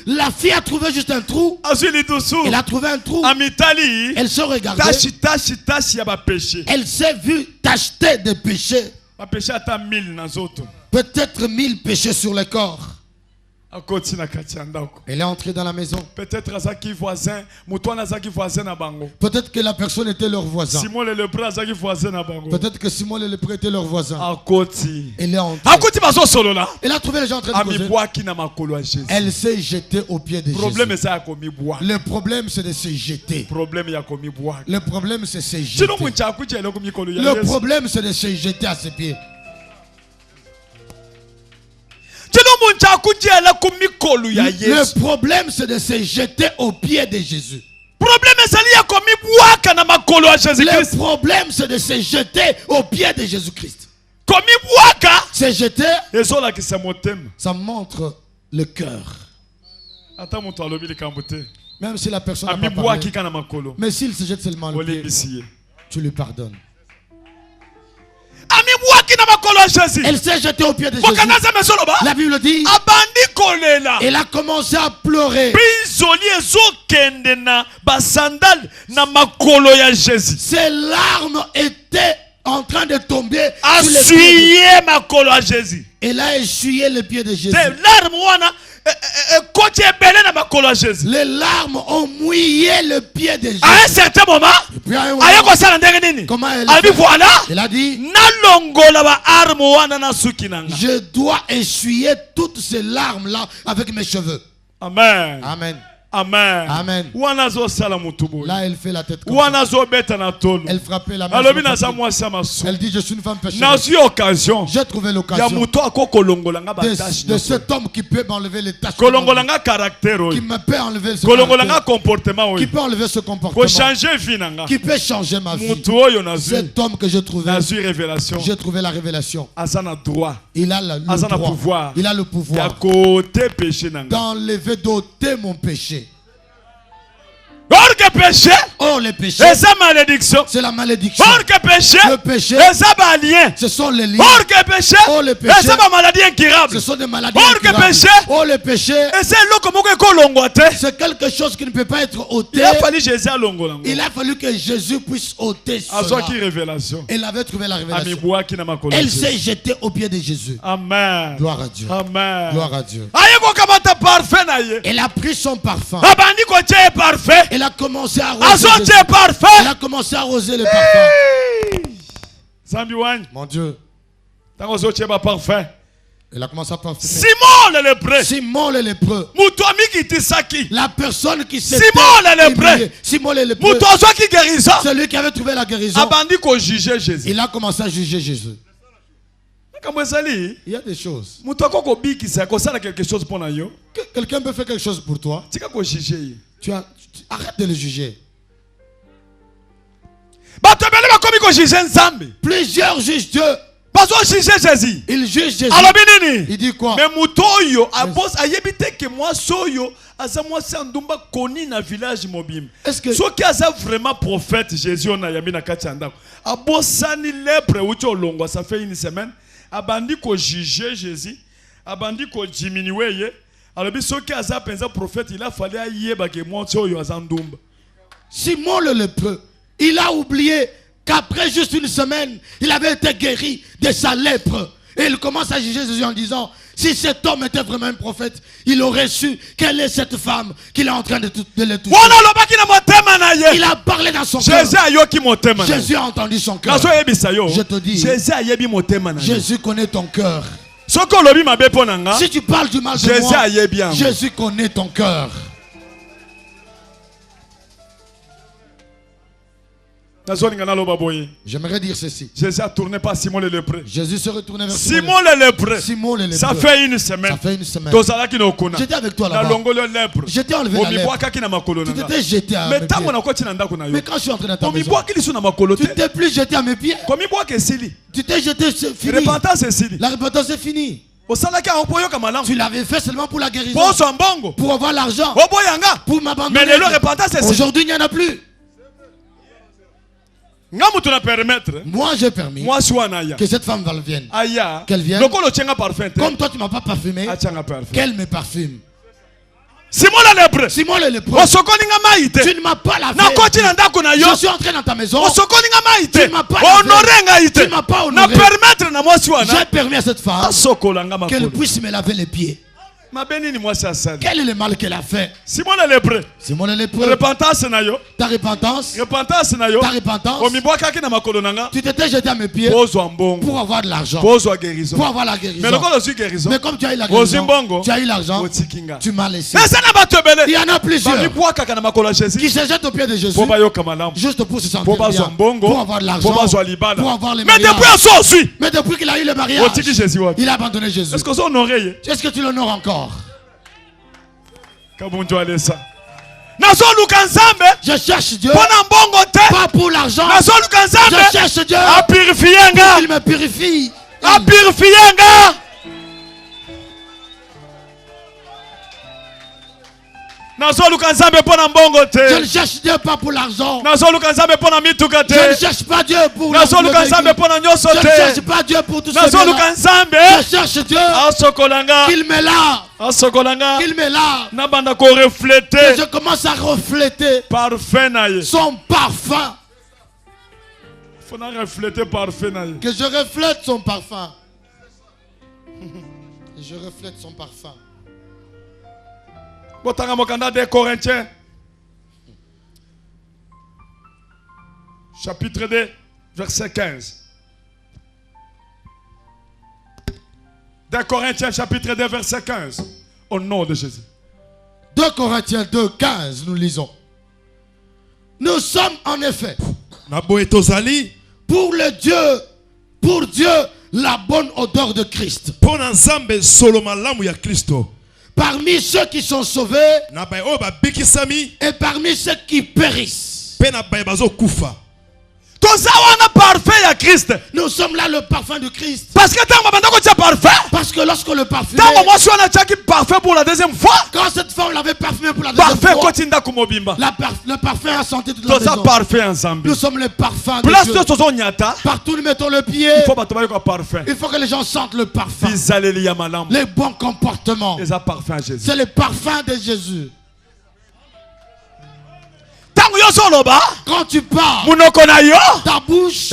La fille a trouvé juste un trou. Elle a trouvé un trou. Elle se regardait. Elle s'est vue tacheter des péchés. Peut-être 1000 péchés sur le corps. Elle est entrée dans la maison. Peut-être que la personne était leur voisin. Peut-être que Simon le lépreux était leur voisin. Elle est entrée. Elle a trouvé les gens en train de causer. Elle s'est jetée aux pieds de Jésus. Le problème c'est de se jeter. Le problème c'est de se jeter. Le problème c'est de se jeter à ses pieds. Le problème c'est de se jeter aux pieds de Jésus. Le problème c'est de se jeter aux pieds de Jésus-Christ. Se jeter, ça montre le cœur. Même si la personne n'a pas parlé, mais s'il se jette seulement le pied, tu lui pardonnes. Elle s'est jetée aux pieds de Jésus. La Bible dit, elle a commencé à pleurer. Ses larmes étaient en train de tomber sur les pieds de Jésus. Elle a essuyé les pieds de Jésus. Les larmes ont mouillé le pied de Jésus. À un certain moment, comment elle a dit, je dois essuyer toutes ces larmes là avec mes cheveux. Amen. Amen. Amen. Amen. Là, elle fait la tête comme ça. Elle frappait la main. Elle dit, je suis une femme pécheresse. J'ai trouvé l'occasion de cet homme qui peut m'enlever les taches, qui me peut enlever ce comportement, qui peut enlever ce comportement, qui peut changer ma vie. Cet homme que j'ai trouvé la révélation. Il a le droit. Il a le pouvoir d'enlever, d'ôter mon péché. Oh, le péché, c'est la malédiction. Le péché, ce sont les liens. Oh, le péché, ce sont des maladies incurables. Oh, le péché, c'est quelque chose qui ne peut pas être ôté. Il a fallu que Jésus puisse ôter cela. Elle avait trouvé la révélation. Elle s'est jetée aux pieds de Jésus. Amen. Gloire à Dieu. Amen. Gloire à Dieu. Elle a pris son parfum. Elle a commencé à arroser. Elle a commencé à arroser le parfum. Mon Dieu. Elle a commencé à parfumer. Simon le lépreux. La personne qui s'était humiliée. Simon le lépreux. Celui qui avait trouvé la guérison. Il a commencé à juger Jésus. Il y a des choses. Quelqu'un peut faire quelque chose pour toi. Arrête de le juger. Plusieurs jugent Dieu. Il juge Jésus. Il dit quoi? Mais est-ce que ce qui a vraiment prophète Jésus on a yami na kati andako abosani lèpre uti olongwa ça fait une semaine abandi ko juger Jésus abandi ko diminuer ye alobi soki aza penza prophète il a fallu ayeba ke monte oyo azandumba. Simon le lépreux, il a oublié qu'après juste une semaine, il avait été guéri de sa lèpre. Et il commence à juger Jésus en disant, si cet homme était vraiment un prophète, il aurait su quelle est cette femme qu'il est en train de le toucher. Il a parlé dans son cœur. Jésus a entendu son cœur. Je te dis, Jésus connaît ton cœur. Si tu parles du mal de moi, Jésus connaît ton cœur. J'aimerais dire ceci. Jésus a tourné par Simon le lépreux. Jésus se retournait vers Simon le lépreux. Ça fait une semaine. J'étais avec toi là-bas. J'étais enlevé la lèpre. Tu t'étais jeté à mes pieds. Mais quand je suis entré dans ta maison, tu t'es plus jeté à mes pieds. Tu t'es jeté, c'est fini. La repentance est finie. Tu l'avais fait seulement pour la guérison, pour avoir l'argent, pour m'abandonner. Aujourd'hui il n'y en a plus. Moi j'ai permis que cette femme vienne. Qu'elle vienne. Comme toi tu m'as pas parfumé, qu'elle me parfume. Simon le lépreux. Tu ne m'as pas lavé. Je suis entré dans ta maison. Tu ne m'as pas lavé. Tu ne m'as pas honoré. J'ai permis à cette femme qu'elle puisse me laver les pieds. Quel est le mal qu'elle a fait? Simon le lépreux. Simon le lépreux. Repentance ta repentance. Ta repentance. Tu t'étais jeté à mes pieds pour avoir de l'argent. Pour avoir la guérison. Mais comme tu as eu la guérison, tu as eu l'argent, tu m'as laissé. Il y en a plusieurs qui se jettent aux pieds de Jésus juste pour se sentir bien, pour avoir de l'argent, pour avoir les mariages. Mais depuis qu'il a eu le mariage, il a abandonné Jésus. Est-ce que tu l'honores encore? Je cherche Dieu pas pour l'argent. Je cherche Dieu pour qu'il me purifie. Je ne cherche Dieu pas pour l'argent. Je ne cherche pas Dieu pour l'argent. Je ne cherche pas Dieu pour tout ce que je cherche Dieu qu'il me lave. Qu'il me lave. Et je commence à refléter son parfum. Que je reflète son parfum. Et je reflète son parfum. Des Corinthiens chapitre 2 verset 15. Des Corinthiens chapitre 2 verset 15. Au nom de Jésus. 2 Corinthiens 2 15 nous lisons. Nous sommes en effet pour Dieu la bonne odeur de Christ. Parmi ceux qui sont sauvés et parmi ceux qui périssent. Nous sommes là le parfum de Christ. Parce que lorsque le parfum pour la deuxième fois, quand cette femme l'avait parfumé pour la deuxième fois, le parfum a senti toute la maison. Nous sommes le parfum de Dieu. Partout nous mettons le pied. Il faut que les gens sentent le parfum. Les bons comportements. C'est le parfum de Jésus. Quand tu parles, ta bouche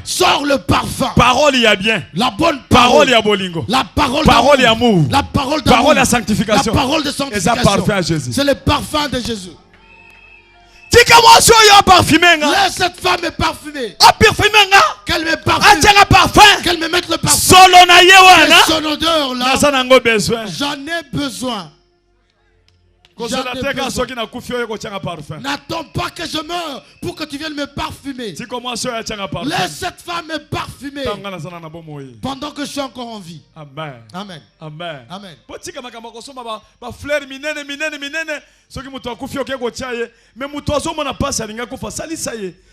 sort le parfum. Parole il y a bien. La bonne parole il y a bolingo. La parole d'amour. La parole d'amour. Parole de sanctification. La parole de sanctification. C'est le parfum de Jésus. Laisse cette femme me parfumer. Qu'elle me parfume. Qu'elle me mette le parfum. Et son odeur là. J'en ai besoin. N'attends pas que je meure pour que tu viennes me parfumer. Laisse cette femme me parfumer pendant que je suis encore en vie. Amen. Amen. Amen. Amen.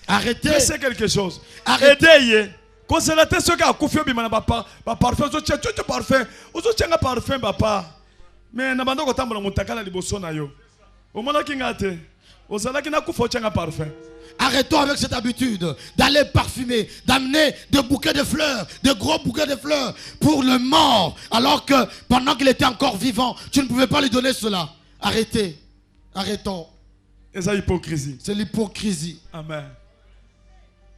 Arrêtez. C'est quelque chose. Arrêtez. Consolateur ceux qui ont coupé parfum. Mais nabando kotambula mutakala liboso na yo. Omona kingate. Ozalaki na kufa ochanga parfum. Arrêtons avec cette habitude d'aller parfumer, d'amener des bouquets de fleurs, de gros bouquets de fleurs pour le mort, alors que pendant qu'il était encore vivant, tu ne pouvais pas lui donner cela. Arrêtez. Arrêtons. C'est l'hypocrisie. C'est l'hypocrisie. Amen.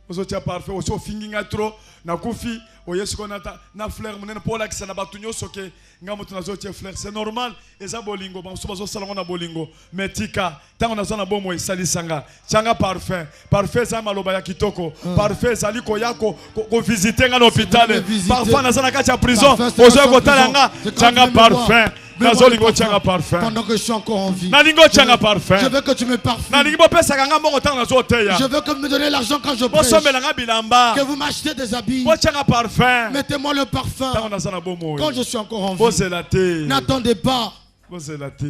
Ozotia parfum, ozo finginga trop, na kufi, oyesu konata na fleur munene pola kisana batunyo soke, ngamutu na zotia fleur. C'est normal, eza bolingo, ba soba zo salongo na bolingo, metika, tango na zona bomo isali sanga, changa parfum, parfum za maloba ya kitoko, parfum za liko yako ko visiter nga l'hôpital, parfum na zona kacha prison, ozo ko talanga, changa parfum. Pendant que je suis encore en vie, je veux que tu me parfumes. Je veux que vous me donnez l'argent quand je prêche. Que vous m'achetez des habits. Mettez-moi le parfum quand je suis encore en vie. N'attendez pas.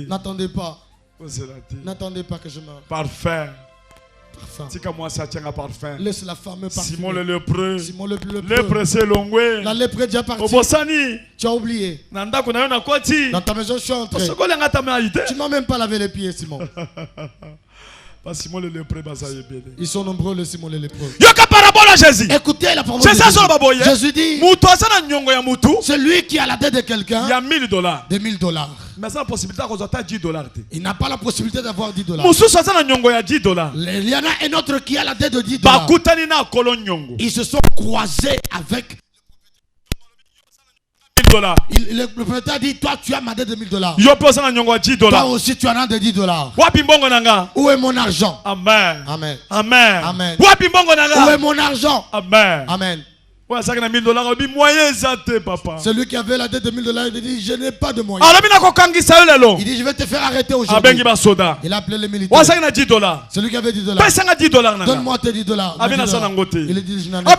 N'attendez pas. N'attendez pas que je meure. Parfum. Laisse la femme me parfumer. Simon le lépreux. Lépreux c'est longwe. La lèpre est déjà partie. Tu as oublié. Dans ta maison, je suis entré. Tu ne m'as même pas lavé les pieds, Simon. Ils sont nombreux, le Simon le lépreux. Écoutez la parole de Jésus. Jésus dit, c'est lui qui a la dette de quelqu'un. Il y a $1000. De $1000. Mais ça, la possibilité d'avoir $10. Il n'a pas la possibilité d'avoir $10. Il y en a un autre qui a la dette de $10. Ils se sont croisés avec le propriétaire dit, toi tu as ma dette de $1000. Toi aussi tu en as de $10. Où est mon argent? Amen. Amen. Amen. Amen. Où est mon argent? Amen. Amen. Celui qui avait la dette de $1000, il dit, je n'ai pas de moyens. Il dit, je vais te faire arrêter aujourd'hui. Il a appelé les militaires. Celui qui avait $10. Donne-moi tes $10. Il dit, je n'en ai pas.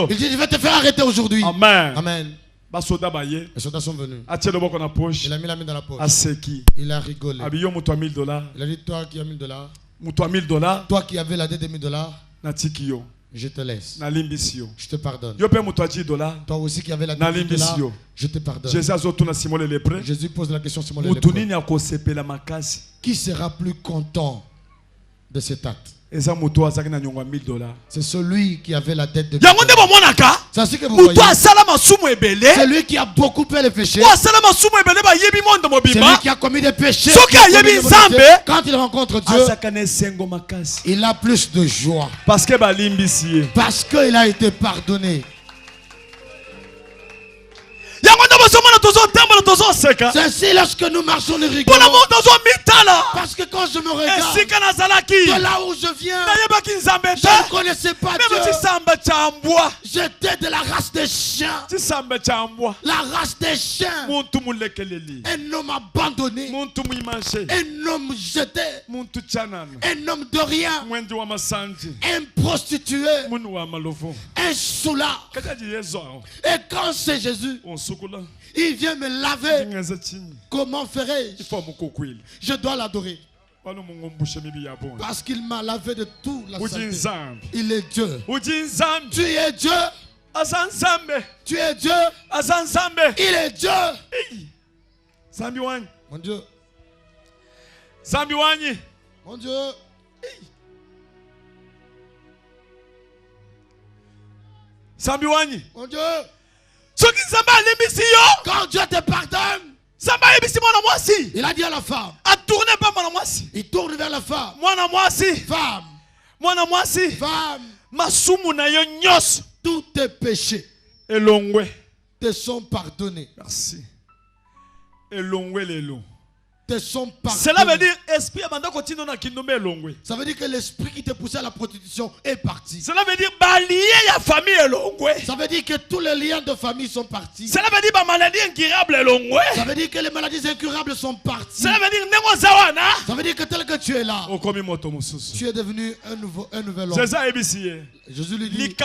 Il dit, je vais te faire arrêter aujourd'hui. Amen. Amen. Les soldats sont venus. Il a mis la main dans la poche. Il a rigolé. Il a dit, toi qui as $1000. Toi qui avais la dette de $1000. Je te laisse. Je te pardonne. Toi aussi qui avais la dette de $1000. Je te pardonne. Jésus pose la question à Simon le lépreux. Qui sera plus content de cet acte? C'est celui qui avait la dette de $1000. C'est ce que vous voyez. C'est lui qui a beaucoup fait les péchés. C'est lui qui a commis des péchés. Quand il rencontre Dieu, il a plus de joie. Parce qu'il a été pardonné. C'est ainsi lorsque nous marchons, nous rigolons. Parce que quand je me regarde, de là où je viens, je ne connaissais pas Dieu. J'étais de la race des chiens. La race des chiens. Un homme abandonné. Un homme jeté. Un homme de rien. Un prostitué. Un soulard. Et quand c'est Jésus, il vient me laver. Comment ferai-je? Je dois l'adorer. Parce qu'il m'a lavé de tout la saleté. Il est Dieu. Tu es Dieu. Tu es Dieu. Il est Dieu. Mon Dieu. Mon Dieu. Mon Dieu. Quand Dieu te pardonne, il a dit à la femme, il tourne vers la femme. Femme, tous tes péchés te sont pardonnés. Merci. Te sont pardonnés. Cela veut dire ça veut dire que l'esprit qui te poussait à la prostitution est parti. Cela veut dire ça veut dire que tous les liens de famille sont partis. Cela veut dire ça veut dire que les maladies incurables sont parties. Cela veut dire ça veut dire que tel que tu es là, tu es devenu un nouvel homme. Jésus lui dit,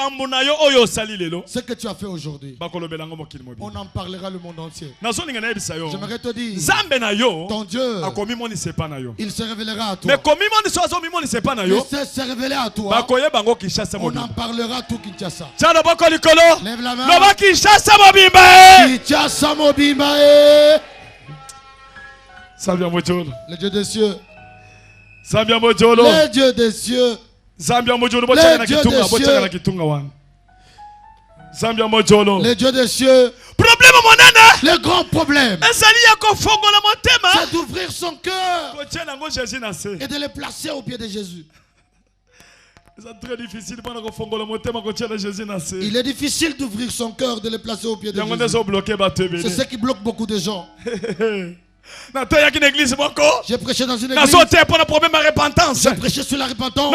ce que tu as fait aujourd'hui, on en parlera le monde entier. J'aimerais te dire, ton Dieu, il se révélera à toi. Il se révélera à toi. On en parlera tout Kinshasa. Lève la main. Kinshasa Mobimba. Le Dieu des cieux. Le Dieu des cieux. Le Dieu des cieux. Le grand problème, c'est d'ouvrir son cœur et de le placer au pied de Jésus. C'est très difficile. Il est difficile d'ouvrir son cœur, de le placer au pied de Jésus. C'est ce qui bloque beaucoup de gens. J'ai prêché dans une église. J'ai prêché sur la repentance.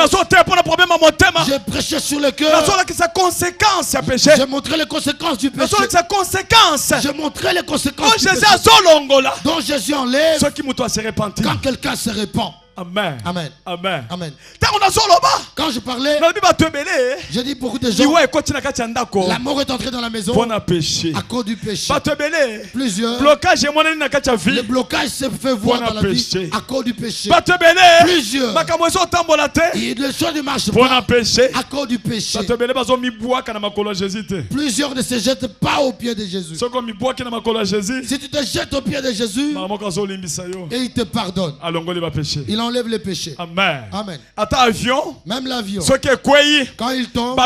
J'ai prêché sur le cœur. J'ai montré les conséquences du péché. J'ai montré les conséquences du péché dont Jésus enlève quand quelqu'un se répand. Amen. Amen. Amen. Amen. Quand je parlais, j'ai dit beaucoup de gens, la mort est entrée dans la maison à cause du péché. Plusieurs, le blocage se fait voir dans la vie à cause du péché. Plusieurs, les choses ne marchent pas à cause du péché. Plusieurs ne se jettent pas au pied de Jésus. Si tu te jettes au pied de Jésus, et il te pardonne, il enlève les péchés. Amen. Amen. Avion. Même l'avion. Quand il tombe,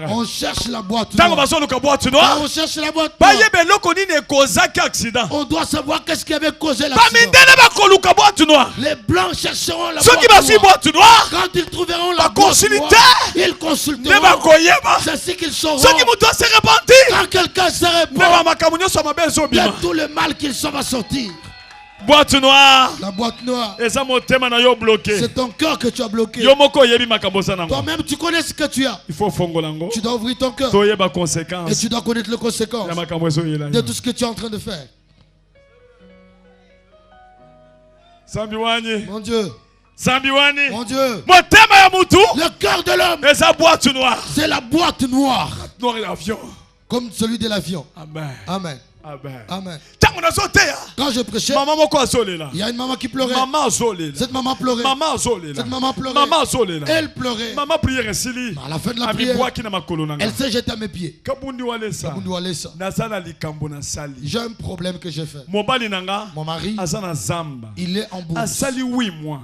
on cherche la boîte noire. Quand on cherche la boîte noire, on doit savoir qu'est-ce qui avait causé l'accident. Les blancs chercheront la boîte noire. Quand ils trouveront la boîte noire, ils consulteront. C'est ainsi qu'ils sauront. Quand quelqu'un se répand, il y a tout le mal qu'ils sont à sortir. Boîte noire. La boîte noire. C'est ton cœur que tu as bloqué. Toi-même, tu connais ce que tu as. Il faut tu dois ouvrir ton cœur. Et tu dois connaître les conséquences de tout ce que tu es en train de faire. Mon Dieu. Mon Dieu. Le cœur de l'homme. C'est la boîte noire. Comme celui de l'avion. Amen. Amen. Amen. Amen. Quand je prêchais, il y a une maman qui pleurait. Cette maman pleurait. Cette maman pleurait. Elle pleurait. À la fin de la prière, elle s'est jetée à mes pieds. J'ai un problème que j'ai fait. Mon mari, il est en bourse.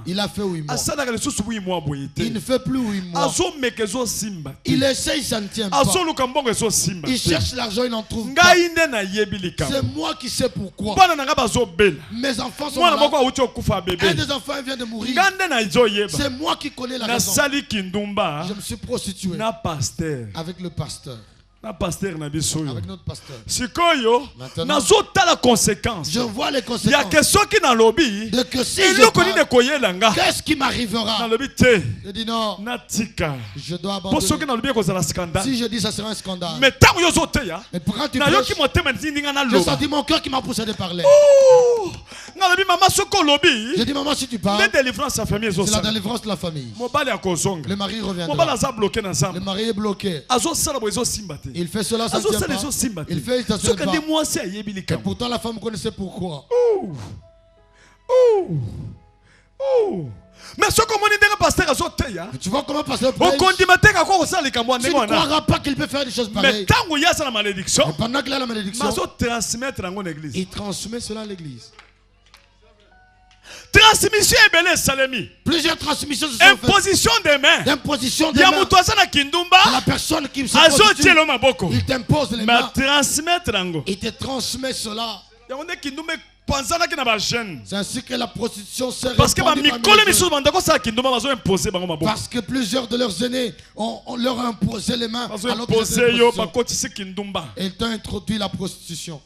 Il a fait 8 mois. Il ne fait plus 8 mois. Il essaye, ça ne tient pas. Il cherche l'argent, il n'en trouve pas. C'est moi qui sais pourquoi. Mes enfants sont là. Un des enfants vient de mourir. C'est moi qui connais la raison. Je me suis prostitué avec le pasteur. Avec notre pasteur. Maintenant, je vois les conséquences. Il y a de que si je parle, qu'est-ce qui m'arrivera? Je dis non. Je dois abandonner. Si je dis ça sera un scandale. Mais quand tu prêches, j'ai senti mon cœur qui m'a poussé de parler. Je dis maman, si tu parles, c'est la délivrance de la famille. Le mari reviendra. Le mari est bloqué. Il fait cela, ça ne tient pas. Il fait, ça ne tient pas. Et pourtant la femme connaissait pourquoi. Mais ce que tu vois comment pasteur prêche, tu ne croiras pas qu'il peut faire des choses pareilles. Mais pendant qu'il a la malédiction, il transmet cela à l'église. Transmission Salemi. Plusieurs transmissions se sont faites. Imposition des mains. Imposition des mains. La personne qui se prostitue, il t'impose les mains. Il te transmet cela. C'est ainsi que la prostitution s'est répandue. Parce que plusieurs de leurs aînés on leur a imposé les mains. Ils t'ont introduit la prostitution.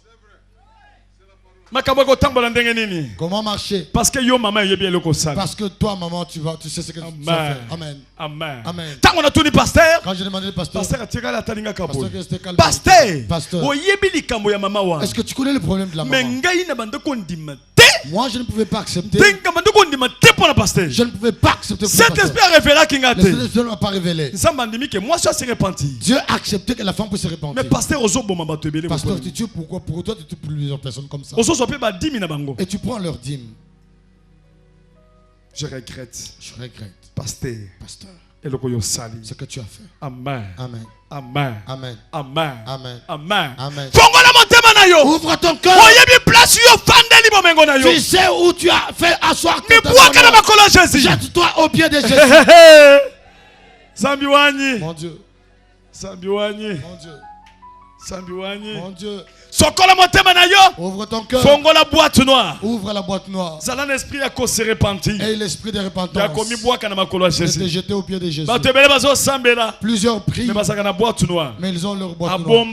Comment marcher? Parce que yo maman yebi eloko sala. Parce que toi maman tu sais ce que tu vas faire. Amen. Amen. Amen. Tant on a tout dit pasteur. Quand j'ai demandé au pasteur. Pasteur a tiré la talinga kabo. Pasteur. O yebi likambo ya mama wa. Est-ce que tu connais le problème de la maman? Mais ngai na bande ko ndima. Moi je ne pouvais pas accepter. Je ne pouvais pas accepter. Cet esprit a révélé qu'il a été. Le Seigneur n'a pas révélé. Moi je suis repenti. Dieu a accepté que la femme puisse se repentir. Mais pasteur tu tues pourquoi? Pour toi tu tues plusieurs personnes comme ça. Et tu prends leur dîme. Je regrette. Pasteur. Ce que tu as fait. Amen. Amen. Amen. Amen. Amen. Amen. Amen. Amen. Ouvre ton cœur. Tu sais où tu as fait asseoir ton cœur. Jette-toi au pied de Jésus. Sambiwani. Mon Dieu. Sambiwani. Mon Dieu. Sambiwani. Mon Dieu. Ouvre ton cœur. La boîte noire. Ouvre la boîte noire. L'esprit a se repentir. Et l'esprit de repentance. J'étais jeté au pied de Jésus. Plusieurs prient. Mais ils ont leur boîte noire.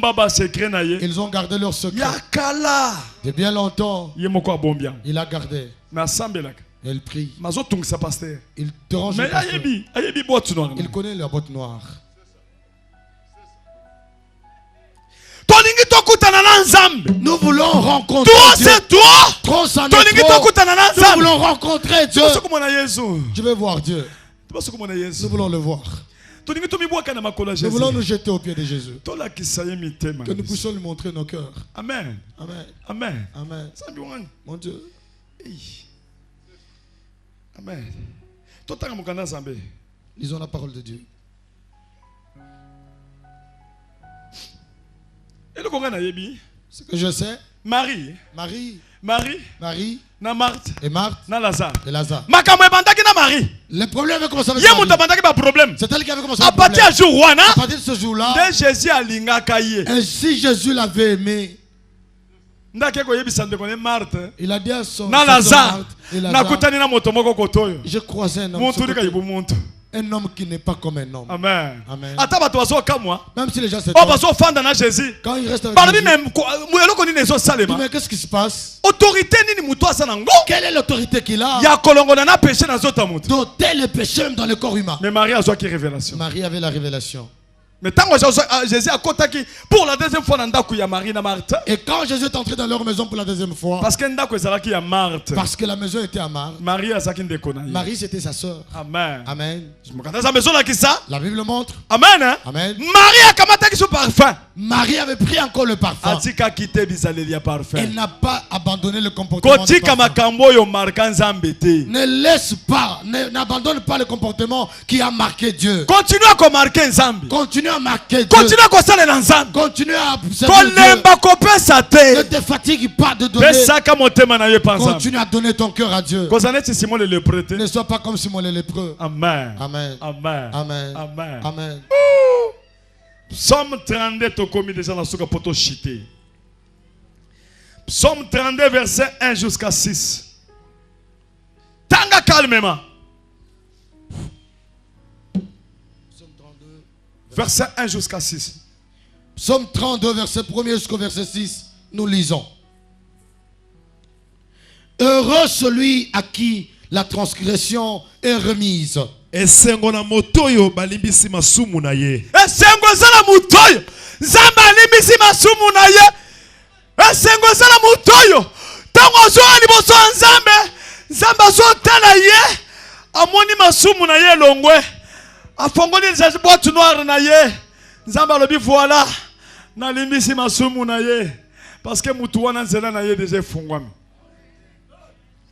Ils ont gardé leur secret. De bien longtemps. Il a gardé. Elle prie. Il te range. Mais il connaît la boîte noire. Nous voulons rencontrer Dieu. Trop c'en est trop. Nous voulons rencontrer Dieu. Je veux voir Dieu. Nous voulons le voir. Nous voulons nous jeter au pied de Jésus. Que nous puissions lui montrer nos cœurs. Amen. Amen. Amen. Amen. Mon Dieu. Amen. Lisons la parole de Dieu. Ce que je sais, Marie Marie. Na Marthe. Et Marthe. Na Lazare. Et Lazare. Makambo ebandaki na Marie. Le problème avait commencé avec Marie. Yé muta bandaki ba problème. C'est elle qui avait commencé le problème. À partir de ce jour-là. De Jésus alingaka ye. Et si Jésus l'avait aimé. Marthe. Il a dit à son na Lazare. Je croisais un homme. Un homme qui n'est pas comme un homme. Amen. Amen. Même si les gens se Jésus. Quand il reste avec Jésus. Mais qu'est-ce qui se passe? Autorité quelle est l'autorité qu'il a? D'ôter le péché même dans le corps humain. Mais Marie a révélation. Marie avait la révélation. Mais tant que Jésus a contacté pour la deuxième fois dans Marie et Marthe. Et quand Jésus est entré dans leur maison pour la deuxième fois. Parce que la maison était à Marthe. Marie c'était sa soeur. Amen. Amen. La Bible montre. Amen. Hein? Amen. Marie a commencé son parfum. Marie avait pris encore le parfum. Elle n'a pas abandonné le comportement. Ne laisse pas, n'abandonne pas le comportement qui a marqué Dieu. Continue à marquer Nzambi. Continue à marquer Dieu. Continue à faire les Nzambi. Continue à ne te fatigue pas de donner. Continue à donner ton cœur à Dieu. Ne sois pas comme Simon le lépreux. Amen. Amen. Amen. Amen. Amen. Amen. Psaume 32 to commis déjà dans ce poto chité. Psaume 32 verset 1 jusqu'à 6. Tanga calmement. Psaume 32 verset 1 jusqu'à 6. Psaume 32 verset 1 jusqu'au verset 6. Nous lisons. Heureux celui à qui la transgression est remise. Esengo na motoyo balimbisi masumu na ye. Esengo zala motoyo zamba limbisi masumu na ye. Esengo zala motoyo tango zo liboso nzambe nzamba zo tala ye amoni masumu na ye longwe afongoli za boîte noire na ye nzamba lobi voilà na limbisi masumu na ye parce que mutu wana nzela na ye déjà fungwami.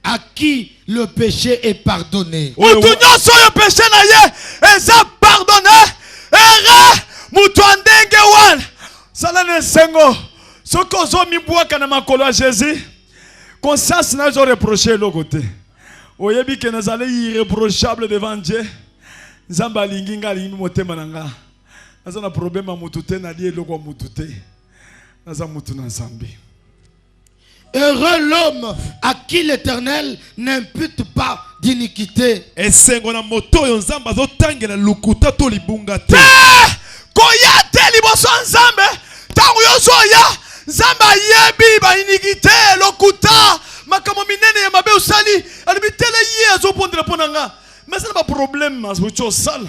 À qui le péché est pardonné. Le péché est pardonné. Salane sengo. Ce que zo mi bois kana makolo à Jésus. Conscience n'a pas reproché l'autre côté. Oyebi que nous allons irréprochable devant Dieu. Nzamba linginga lingi motema nanga. Naza na problème mutute na lié loko mutute. Naza mutu na nzambi. Heureux l'homme à qui l'Éternel n'impute pas d'iniquité. Et sengona moto yo nzamba zo tangela lukuta to libunga te. Koya te liboso nzambe. Tango yo soya nzamba yebi ba iniquité lokuta makamo minene ya mabe usali alibitele ye azopondela ponanga. Mais ça n'a pas problème azo sala.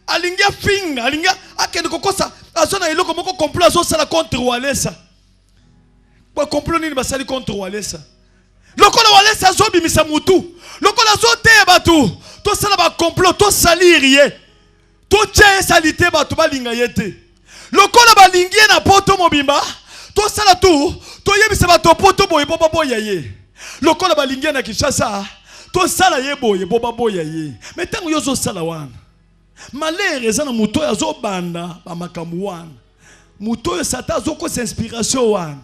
Alingia finga alingia akende kokosa azona iloko moko complot azo sala contre Walesa. Pour comprendre ni basali contre Walesa. Lokola Walesa zo bimisa mutu. Lokola zo te batu. To sala ba complot to salir ye. To tche salite batu balinga yete. Lokola balingie na poto mobimba. To sala tu. To yebisa batu poto boye boba boya ye. Lokola balingie na Kinshasa. To sala ye boye boba boya ye. Mais tango yo zo sala wana. Malheur eza na muto ya zo banda ba makambu wana. Muto yo sata zo ko inspiration wana.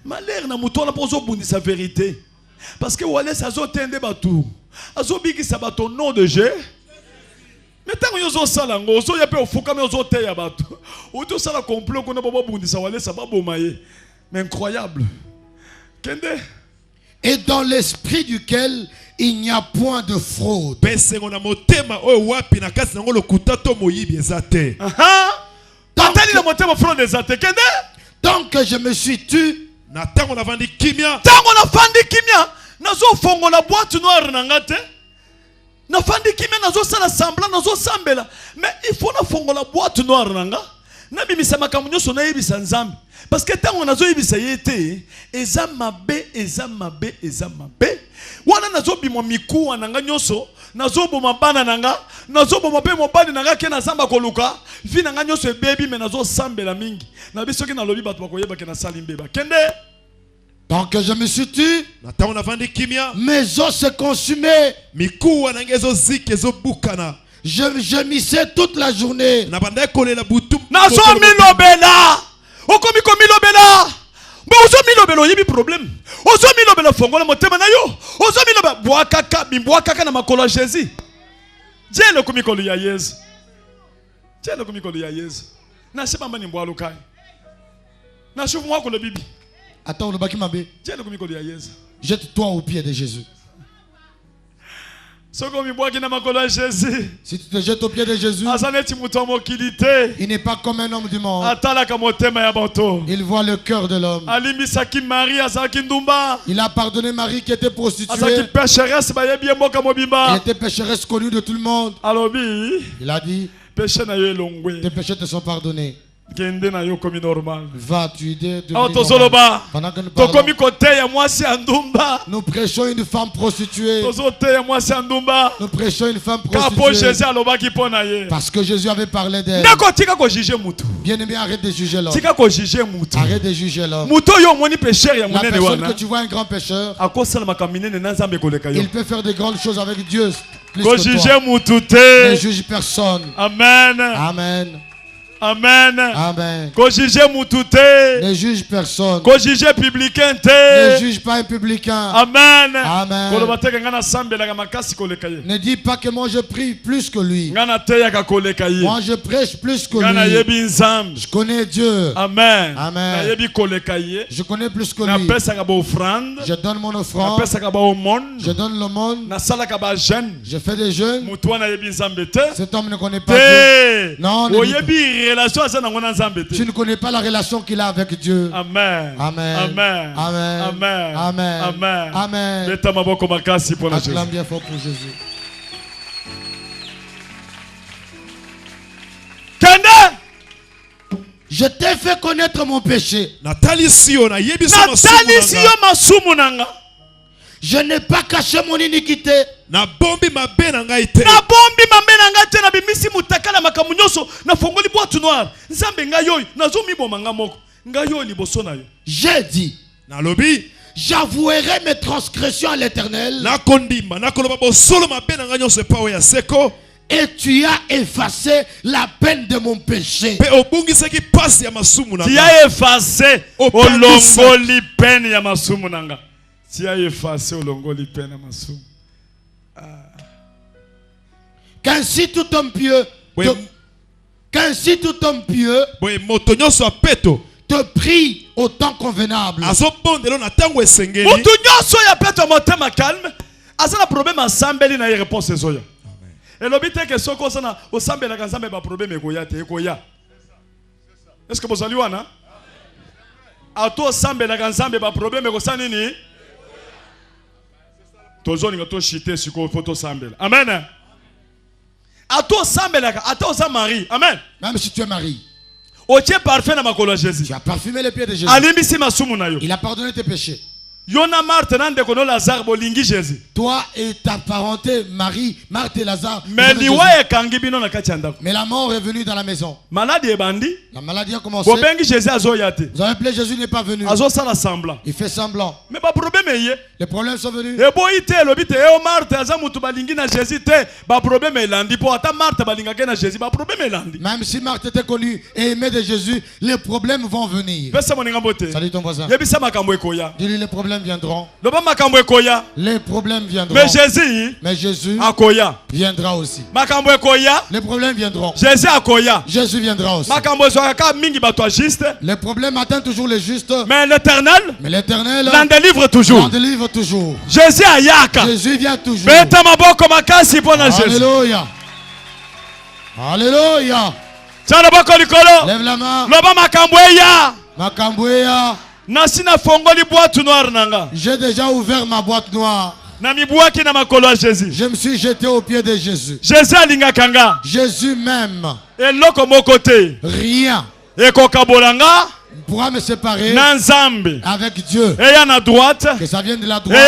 Malheur na muto na pozo bundi sa vérité. Parce que Walesa azo tende batu. Azo bigi sa bato nom de Jésus. Mais tant que yo sala ngo zo ya pe ofuka me zo te ya batu. O to sala complot ko na bobo bundi sa Walesa ba bomaye. Mais incroyable. Kende. Et dans l'esprit duquel il n'y a point de fraude. Pesengo na motema o wapi na kasi ngo lokuta to moyibi ezate. Tantali na motema fraude ezate. Kende. Tant que je me suis tu na tango na vandi kimia. Tango na vandi kimia. Nazo fongo la boîte noire na ngate. Na vandi kimia nazo sala semblant nazo sambela. Mais il faut na fongo la boîte noire na nga. Na bimisa makambo nyoso na yebisa nzambe. Parce que tango nazo yebisa yete eza mabe eza mabe eza mabe. Wana nazo bimo mikuwa na nga nyoso. Nazo boma bana na nga. Nazo boma pe mobali na nga ke na samba koluka. Vi na nga nyoso ebebi me nazo sambela mingi. Na biso ke na lobi bato bakoyeba ke na salimbeba. Kende. Tant que je me suis tu, mes os se consumaient. Je missais toute la journée. Nazo milobela. Okomi komilobela. Mais ozo milobelo yebi problème. Ozo milobelo fongola motema na yo. Ozo milobelo boakaka na makolo Jésus. Dieu le kumikolo ya Yesu. Dieu le kumikolo ya Yesu. Na sema mani mbwalo kai. Na shufu mwako le bibi. Attends, le baki mabe. Dieu le kumikolo ya Yesu. Jette-toi aux pieds de Jésus. Si tu te jettes aux pieds de Jésus, il n'est pas comme un homme du monde. Il voit le cœur de l'homme. Il a pardonné Marie qui était prostituée. Elle était pécheresse connue de tout le monde. Il a dit, tes péchés te sont pardonnés. Va, tu es nous prêchons une femme prostituée. Nous prêchons une femme prostituée. Parce que Jésus avait parlé d'elle. Bien-aimé, arrête de juger l'homme. Arrête de juger l'homme. La personne que tu vois un grand pécheur, il peut faire de grandes choses avec Dieu. Plus que toi. Ne juge personne. Amen. Amen. Amen. Amen. Ne juge personne. Ne juge pas un publicain. Amen. Amen. Ne dis pas que moi je prie plus que lui. Moi je prêche plus que lui. Je connais Dieu. Amen. Amen. Je connais plus que lui. Je donne mon offrande. Je donne le monde. Je fais des jeûnes. Cet homme ne connaît pas Dieu. Non, tu ne connais pas la relation qu'il a avec Dieu. Amen. Amen. Amen. Amen. Amen. Amen. Amen. Amen. Acclame bien fort pour Jésus. Je t'ai fait connaître mon péché. Je n'ai pas caché mon iniquité. Na bombi mabe na ngai te na bimisi mutakala makamu nyonso na fongoli boîte noire nzambe ngai yoy nazumi bomanga moko ngai yoy liboso na yo. J'ai dit na lobi j'avouerai mes transgressions à l'Éternel. Na kondimba na koloba bosolo mabe na ngai nyonso pa ya seko. Et tu as effacé la peine de mon péché. Tu as effacé olongoli peine ya masumu nanga. Tu as effacé olongoli peine ya masumu. Qu'ainsi tout homme pieux te prie au temps convenable. Moto nyonso ya peto motema calme. Azana problème asambeli na réponse zoya. Et l'obité que soko sana osambela kanzambe ba problème ekoya te ekoya. Est-ce que vous allez wana? Ato osambela kanzambe ba problème ekosani ni? Tozoni ngato chité siko photo sambela. Amen. Ato sambela ato osa Marie. Amen. Même si tu es Marie. Otie parfait na makolo Jésus. Tu as parfumé les pieds de Jésus. Alimbisi masumu na yo. Il a pardonné tes péchés. Yona Marthe nande kono Lazare bolingi Jésus. Toi et ta parenté Marie, Marthe et Lazare. Mais liwa kangi bino na kati ndako. Mais la mort est venue dans la maison. Maladie est bandi. La maladie a commencé. Bobengi Jésus azoyate. Vous avez appelé Jésus n'est pas venu. Azo sala semblant. Il fait semblant. Mais pas problème est. Les problèmes sont venus. Et boite lobite e Marthe azamutu balingi na Jésus te ba problème est landi pour ata Marthe balinga ke na Jésus ba problème est landi. Même si Marthe était connue et aimée de Jésus, les problèmes vont venir. Salut ton voisin. Yebisa makambo ekoya. Dis-lui les problèmes viendront. Les problèmes viendront. Mais Jésus akoya viendra aussi. Les problèmes viendront. Jésus akoya. Jésus viendra aussi. Les problèmes atteignent toujours les justes. Mais l'Éternel l'en délivre toujours. Jésus ayaka. Jésus vient toujours. Alléluia. Alléluia. Lève la main. Makambweya. J'ai déjà ouvert ma boîte noire. Je me suis jeté aux pieds de Jésus. Jésus même. Rien pourra me séparer avec Dieu. Que ça vienne de la droite, que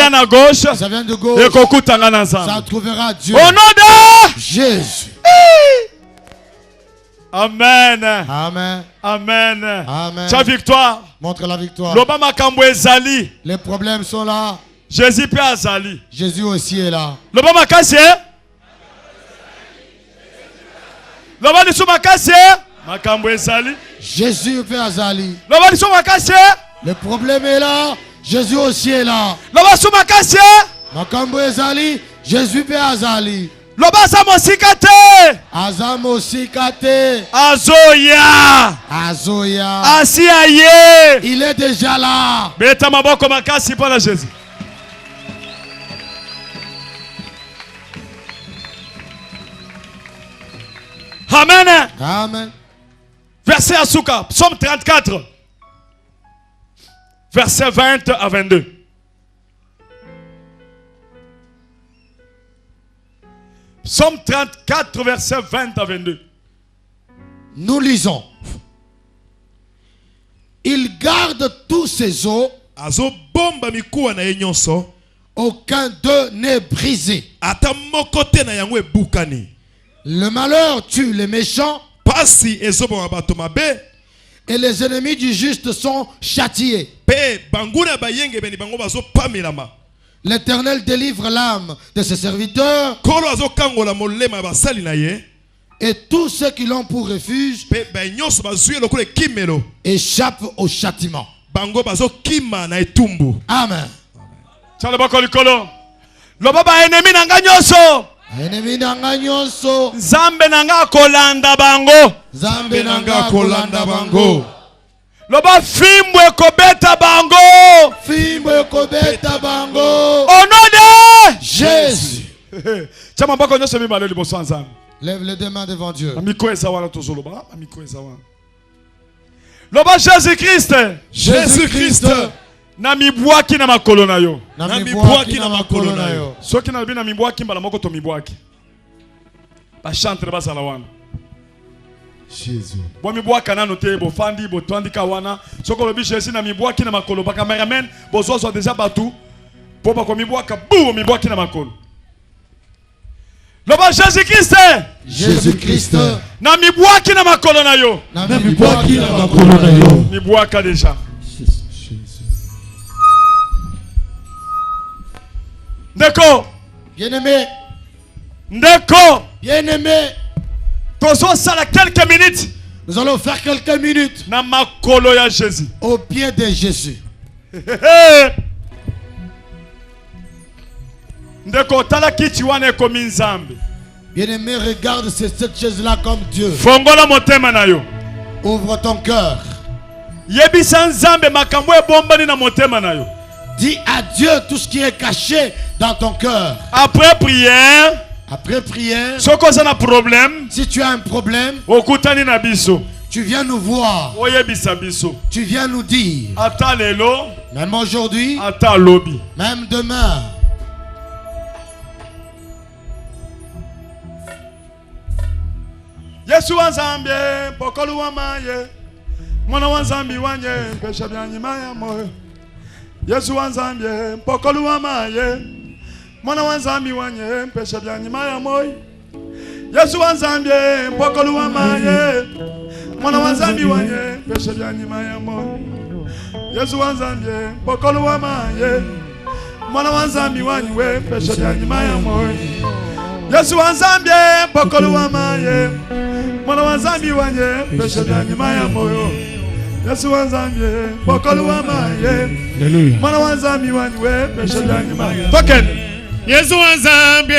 ça vienne de gauche, ça trouvera Dieu. Au nom de Jésus. Amen. Amen. Amen. Amen. Ta victoire. Montre la victoire. Les problèmes sont là. Jésus peut azali. Jésus aussi est là. Jésus peut azali. Le problème est là. Jésus aussi est là. Makambo ezali. Jésus pe azali. Azamo sikate. Azoya. Azoya. Asiaye. Il est déjà là. Beta maboko makasi pour Jésus. Amen. Amen. Verset Asuka, Psaume 34. Verset 20 à 22. Psaume 34, verset 20 à 22. Nous lisons. Il garde tous ses os. Aucun d'eux n'est brisé. Le malheur tue les méchants. Et les ennemis du juste sont châtiés. L'Éternel délivre l'âme de ses serviteurs. Et tous ceux qui l'ont pour refuge échappent au châtiment. Amen. Ennemi nanga nyonso. Zambe nanga kolanda bango. Zambe nanga kolanda bango. Loba fimbo ekobeta bango. Fimbo ekobeta bango. Au nom de Jésus. Chama bako nyonso mi baleli boso nzambe. Lève les deux mains devant Dieu. Amiko ezawana tozoloba. Amiko ezawana. Loba Jésus-Christ. Jésus-Christ. Na mibwaki na makolo na yo. Na mibwaki na makolo na yo. Soki na bina mibwaki mbala moko to mibwaki. Ba chantre bazala wana. Jésus. Bo mibwaka nanu te bo fandi bo twandika wana. Soko lobi Jésus na mibwaki na makolo ba cameraman bo zo déjà batu. Po ba ko mibwaka bu mibwaki na makolo. Loba Jésus-Christ. Jésus-Christ. Na mibwaki na makolo na yo. Na mibwaki na makolo na yo. Mibwaka déjà. Ndeko. Bien-aimé. Ndeko. Bien-aimé. Tozo sala quelques minutes. Nous allons faire quelques minutes. Na makolo ya Jésus. Au pied de Jésus. Ndeko tala kiti wana ekomi nzambe. Bien-aimé, regarde cette chaise-là comme Dieu. Fongola motema na yo. Ouvre ton cœur. Yebisa nzambe makambo ebombani na motema na yo. Dis à Dieu tout ce qui est caché dans ton cœur. Après prière, si tu as un problème, tu viens nous voir. Tu viens nous dire. Même aujourd'hui, même demain. Yesu wanzambe pokolu wamaye mwana wanzambi wanye pesha byanyima ya moyo. Yesu wanzambye mpokolu wamaye mwana wanzambi wanye pesha byanyima ya moyo. Yesu wanzambye mpokolu wamaye mwana wanzambi wanye pesha byanyima ya moyo. Yesu wanzambye mpokolu wamaye mwana wanzambi wanye pesha byanyima ya moyo. Yesu wanzambye mpokolu wamaye mwana wanzambi wanye pesha byanyima ya moyo. Yesu wanzambye pokolu wamaye mwana wanzambi wanywe pesha byanyima. Token. Yesu wanzambye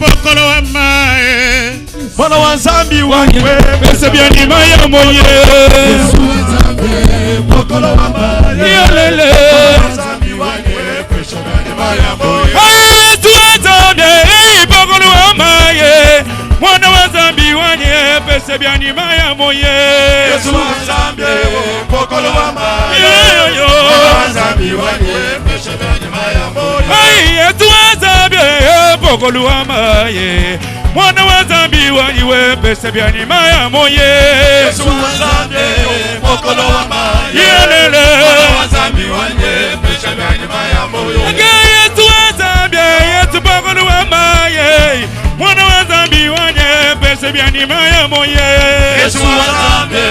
pokolu wamaye mwana wanzambi wanywe pesha byanyima ya moyo. Yesu wanzambye pokolu wamaye yelele wanzambi wanywe pesha byanyima ya moyo. Yesu wanzambye pokolu wamaye mwana wanzambi wanywe pesha byanyima ya moyo. Yesu wanzambye pokolo wamaye wanzambi wanywe pesha byanyima ya moyo. Yesu wanzambye pokolo wamaye mwana wanzambi wanywe pesha byanyima ya moyo. Yesu wanzambye pokolo wamaye wanzambi wanywe pesha byanyima ya moyo. Yesu wanzambye pokolo wamaye mwana wanzambi wanywe pesha byanyima ya moyo. Yesu wanzambye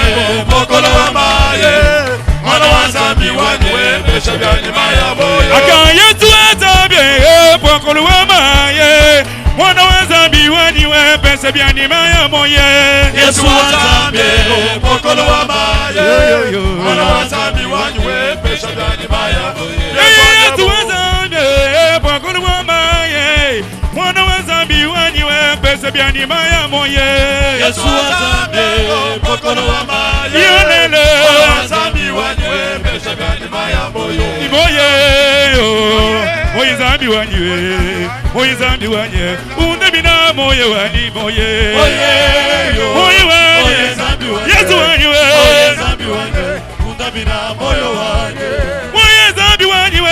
pokolo wamaye mwana wanzambi wanywe pesha byanyima ya moyo. Yesu wanzambye pokolo wamaye mwana wanzambi wanywe pese bien maya moye Yesu Nzambe mokolo wa maye mwana wa Nzambe wanywe pese bien maya Yesu Nzambe mokolo wa maye mwana wa Nzambe wanywe pese bien maya moye Yesu Nzambe mokolo wa maye yolele mwana wa Nzambe wanywe pese bien maya moye moye moye Nzambe wanywe moye Nzambe wanywe undebina moye wani moye moye wanywe Yesu wanywe Nzambe wanywe undebina moye wanywe moye Nzambe wanywe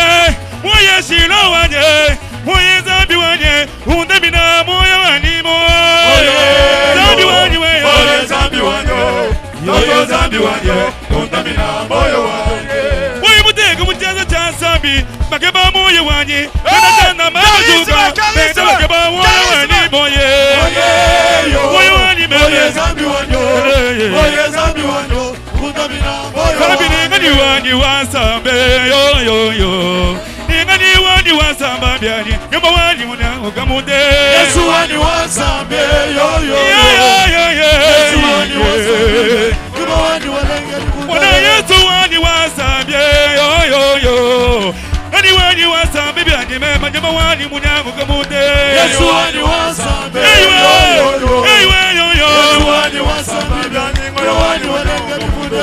moye Shilo wanywe moye Nzambe wanywe undebina moye wani moye Nzambe wanywe moye Nzambe wanywe Toto Nzambe wanywe undebina moye wanywe moye mutego muteza cha Nzambe makeba moye wanywe na mazuka pesa makeba moye wani moye moye wani moye Nzambe wanywe moye Nzambe wanywe undebina moye wanywe ngani wani wasambe yo yo yo ngani wani wasamba byani nyumba wani muna ukamude Yesu wani wasambe yo yo Yesu wani wasambe nyumba wani walenge wana Yesu wani wasambe yo yo yo ngani wani wasambe byani mema nyumba wani muna ukamude Yesu wani wasambe yo yo Yesu wani wasambe byani nyumba wani walenge kude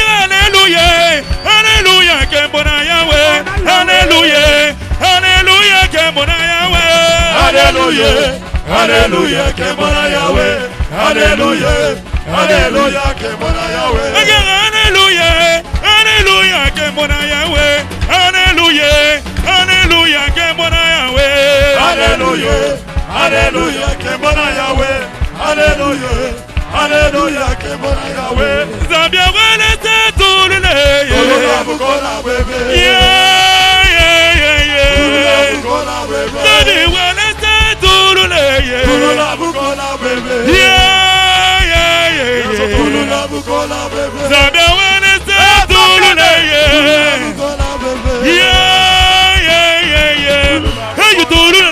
Hallelujah hallelujah kembona yawe hallelujah hallelujah kembona yawe hallelujah hallelujah kembona yawe hallelujah hallelujah kembona yawe hallelujah hallelujah kembona yawe hallelujah hallelujah kembona yawe hallelujah hallelujah kembona yawe hallelujah hallelujah kembona yawe Nzambe wale tetulule bukola bebe bukola bebe Nzambe wale tetulule bukola bebe bukola bebe Nzambe wale tetulule bukola bebe Hey you tulule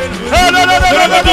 Nzambe tulule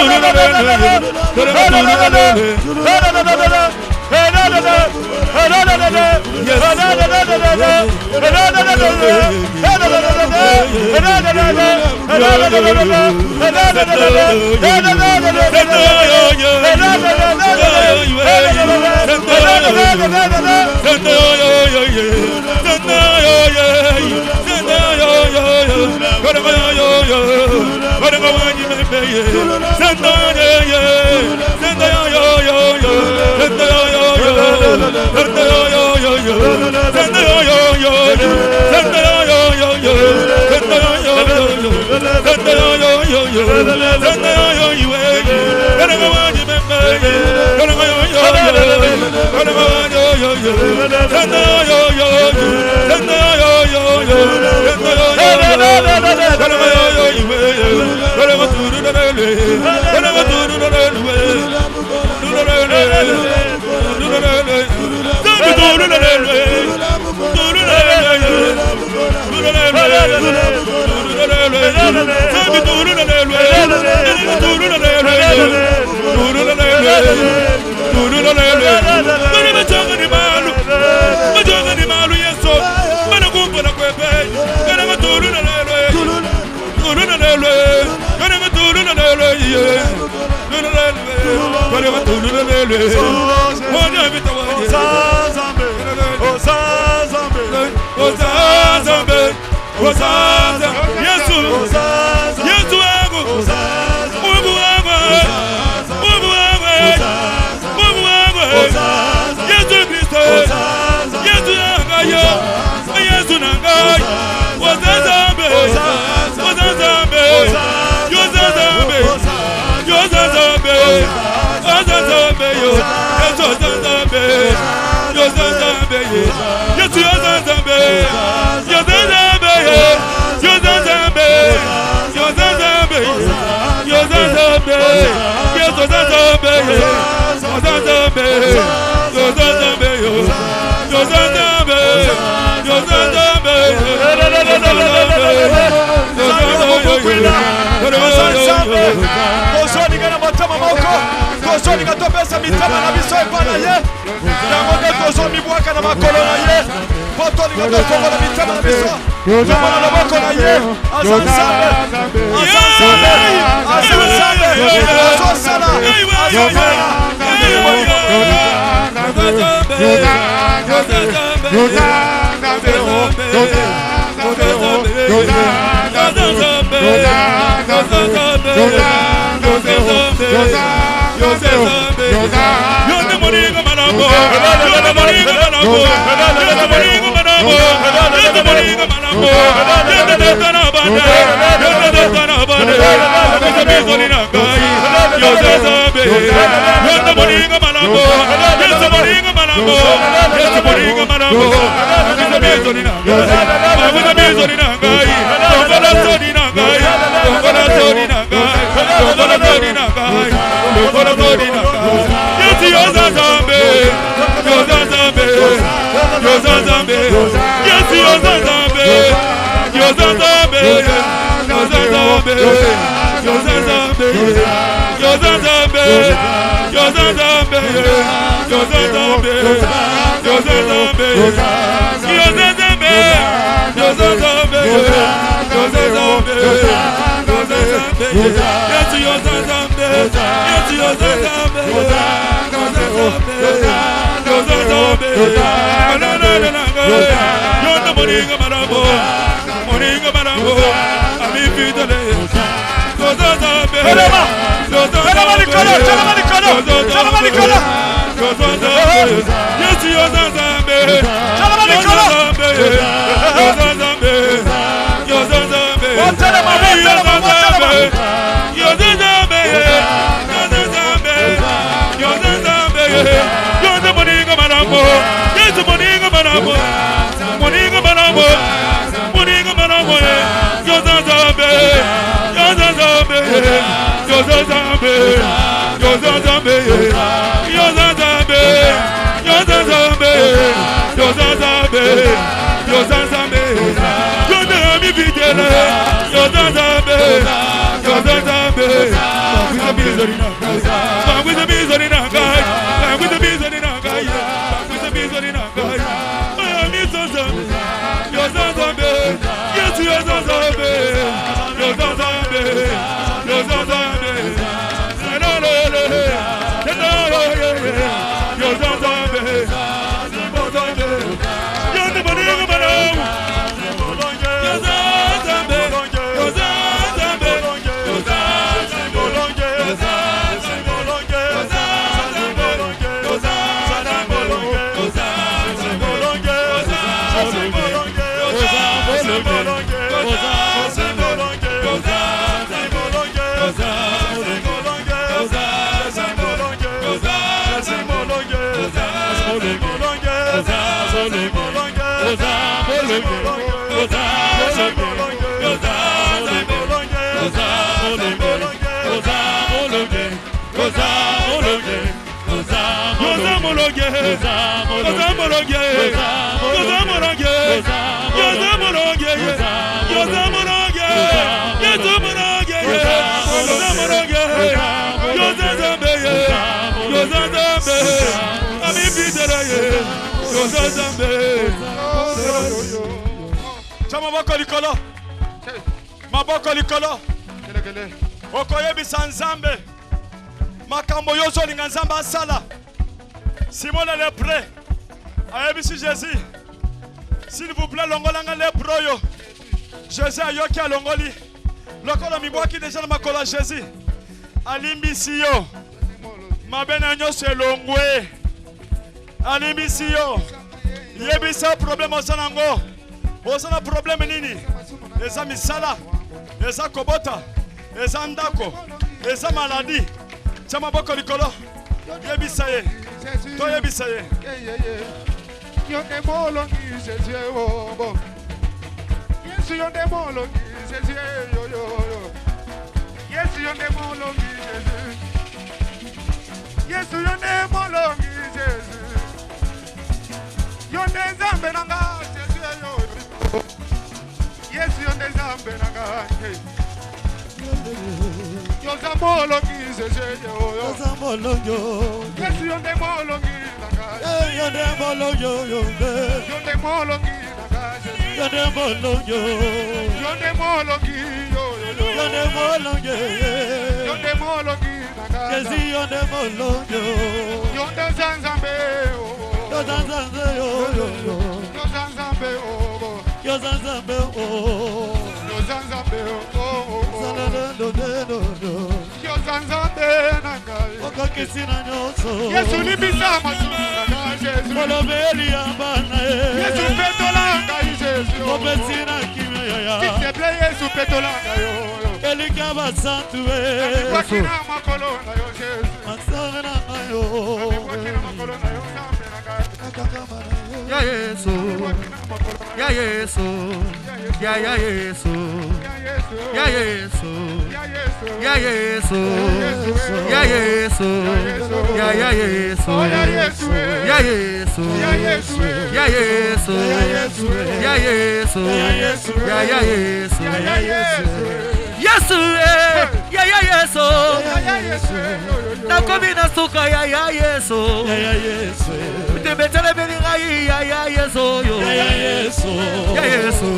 Maboko likolo okoyebisa nzambe makambo yozo linga nzambe asala Simon le prêt ayebisi Jésus s'il vous plaît longolanga le proyo Jésus ayoki alongoli lokolo mibwaki déjà na makolo Jésus alimbisi yo mabena nyonso elongwe alimbisi yo yebisa problème osanango osana problème nini eza misala eza kobota eza ndako eza maladi tia maboko likolo yebisa ye to yebisa ye yonde molongi Jésus obo Yesu yonde molongi Jésus yo yo Yesu yonde molongi Jésus Yesu yonde molongi Jésus yonde zambe nanga Jésus yo Yesu yonde zambe nanga Yoza molongi Jésus yo Yoza molongi Yesu yonde molongi nanga yonde molongi yonde molongi nanga Jésus yonde molongi yonde molongi yonde molongi yonde molongi nanga Jésus yonde molongi yonde zanzambe yonde zanzambe yonde zanzambe yonde zanzambe yonde zanzambe Yesu libisa mazunga Yesu molobeli ambana Yesu petolanga Yesu obesina kimya ya Titeble Yesu petolanga yo elikaba santu Yesu makolo na yo Yesu masana na yo makolo na yo ya Yesu ya Yesu ya Yesu ya Yesu ya Yesu ya Yesu ya Yesu ya Yesu ya Yesu ya Yesu ya Yesu ya Yesu ya Yesu ya Yesu ya Yesu na komina suka ya Yesu ya Yesu tebetele belinga ya Yesu yo ya Yesu ya Yesu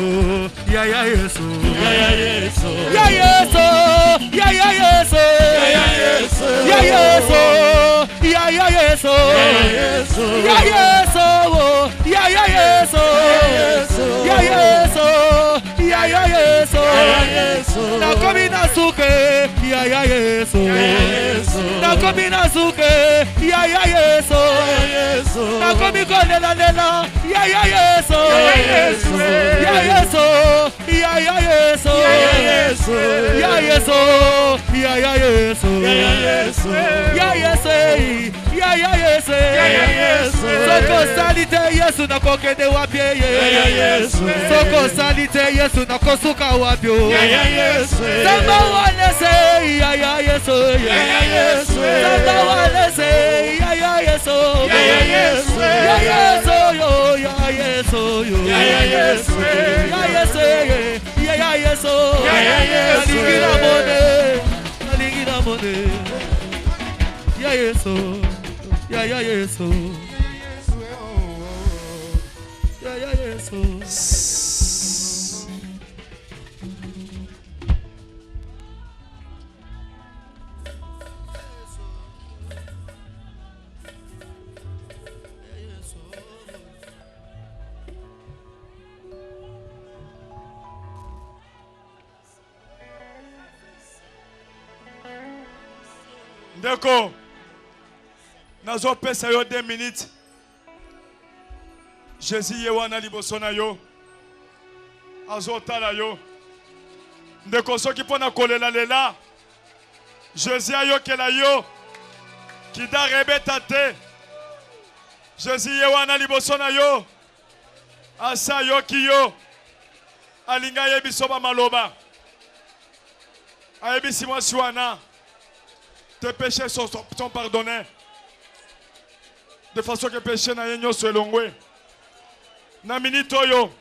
ya Yesu ya Yesu ya Yesu ya Yesu ya Yesu ya Yesu ya Yesu ya Yesu ya Yesu ya Yesu ya Yesu na komina suke ya Yesu na komina suke ya Yesu na komikone la lela ya Yesu ya Yesu ya Yesu ya Yesu ya Yesu ya Yesu ya Yesu soko salite Yesu na kokende wapye Yesu soko salite Yesu na kosuka wapyo samba wale say ya Yesu samba wale say ya Yesu ya Yesu yo ya Yesu yo ya Yesu ya Yesu alingira mone ya Yesu. Ya Yesu. Ya Yesu. Ndeko, nazo pesa yo 2 minutes. Jésus yewana liboso na yo. Azotala yo. Ndeko soki pona kolela lela. Jésus ayokela yo. Kida rebeta te. Jésus yewana liboso na yo. Asa yoki yo. Alinga yebiso ba maloba. Ayebisi mwasi wana. Tes péchés sont pardonnés. De façon que les péchés n'aient se longwe. Namini toyo.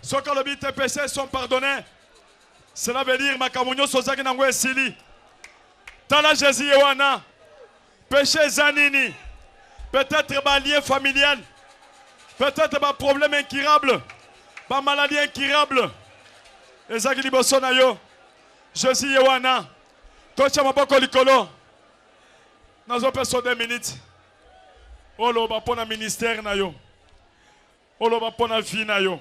Sokalobi tes péchés sont pardonnés. Cela veut dire makamunyo sozaki nangwe sili. Tala Jésus yewana. Péché zanini. Peut-être un lien familial. Peut-être un problème incurable. Pas maladie incurable. Ezaki liboso na yo. Jésus yewana. Tocha maboko likolo. Nazo peso 2 minutes. Olo ba pona ministère na yo. Olo ba pona vie na yo.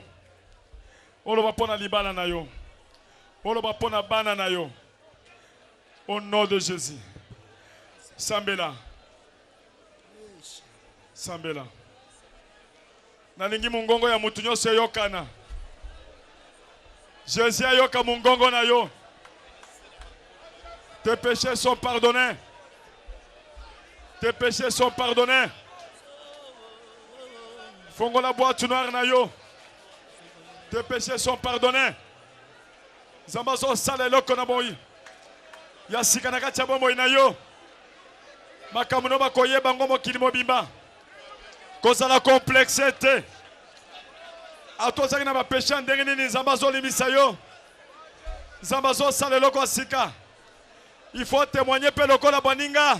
Olo ba pona libala na yo. Olo ba pona bana na yo. Au nom de Jésus. Sambela. Sambela. Nalingi mungongo ya mutu nyose yokana. Jésus ayoka mungongo na yo. Tes péchés sont pardonnés. Tes péchés sont pardonnés. Fongo la boîte noire na yo. Tes péchés sont pardonnés. Zambazo sale loko na boyi. Yasika na kati ya bombo na yo. Makamuno bakoye bango mokili mobimba. Koza la complexité. Atozaki na ba péché ndenge nini zambazo limisa yo. Zambazo sale loko asika. Il faut témoigner peloko la baninga.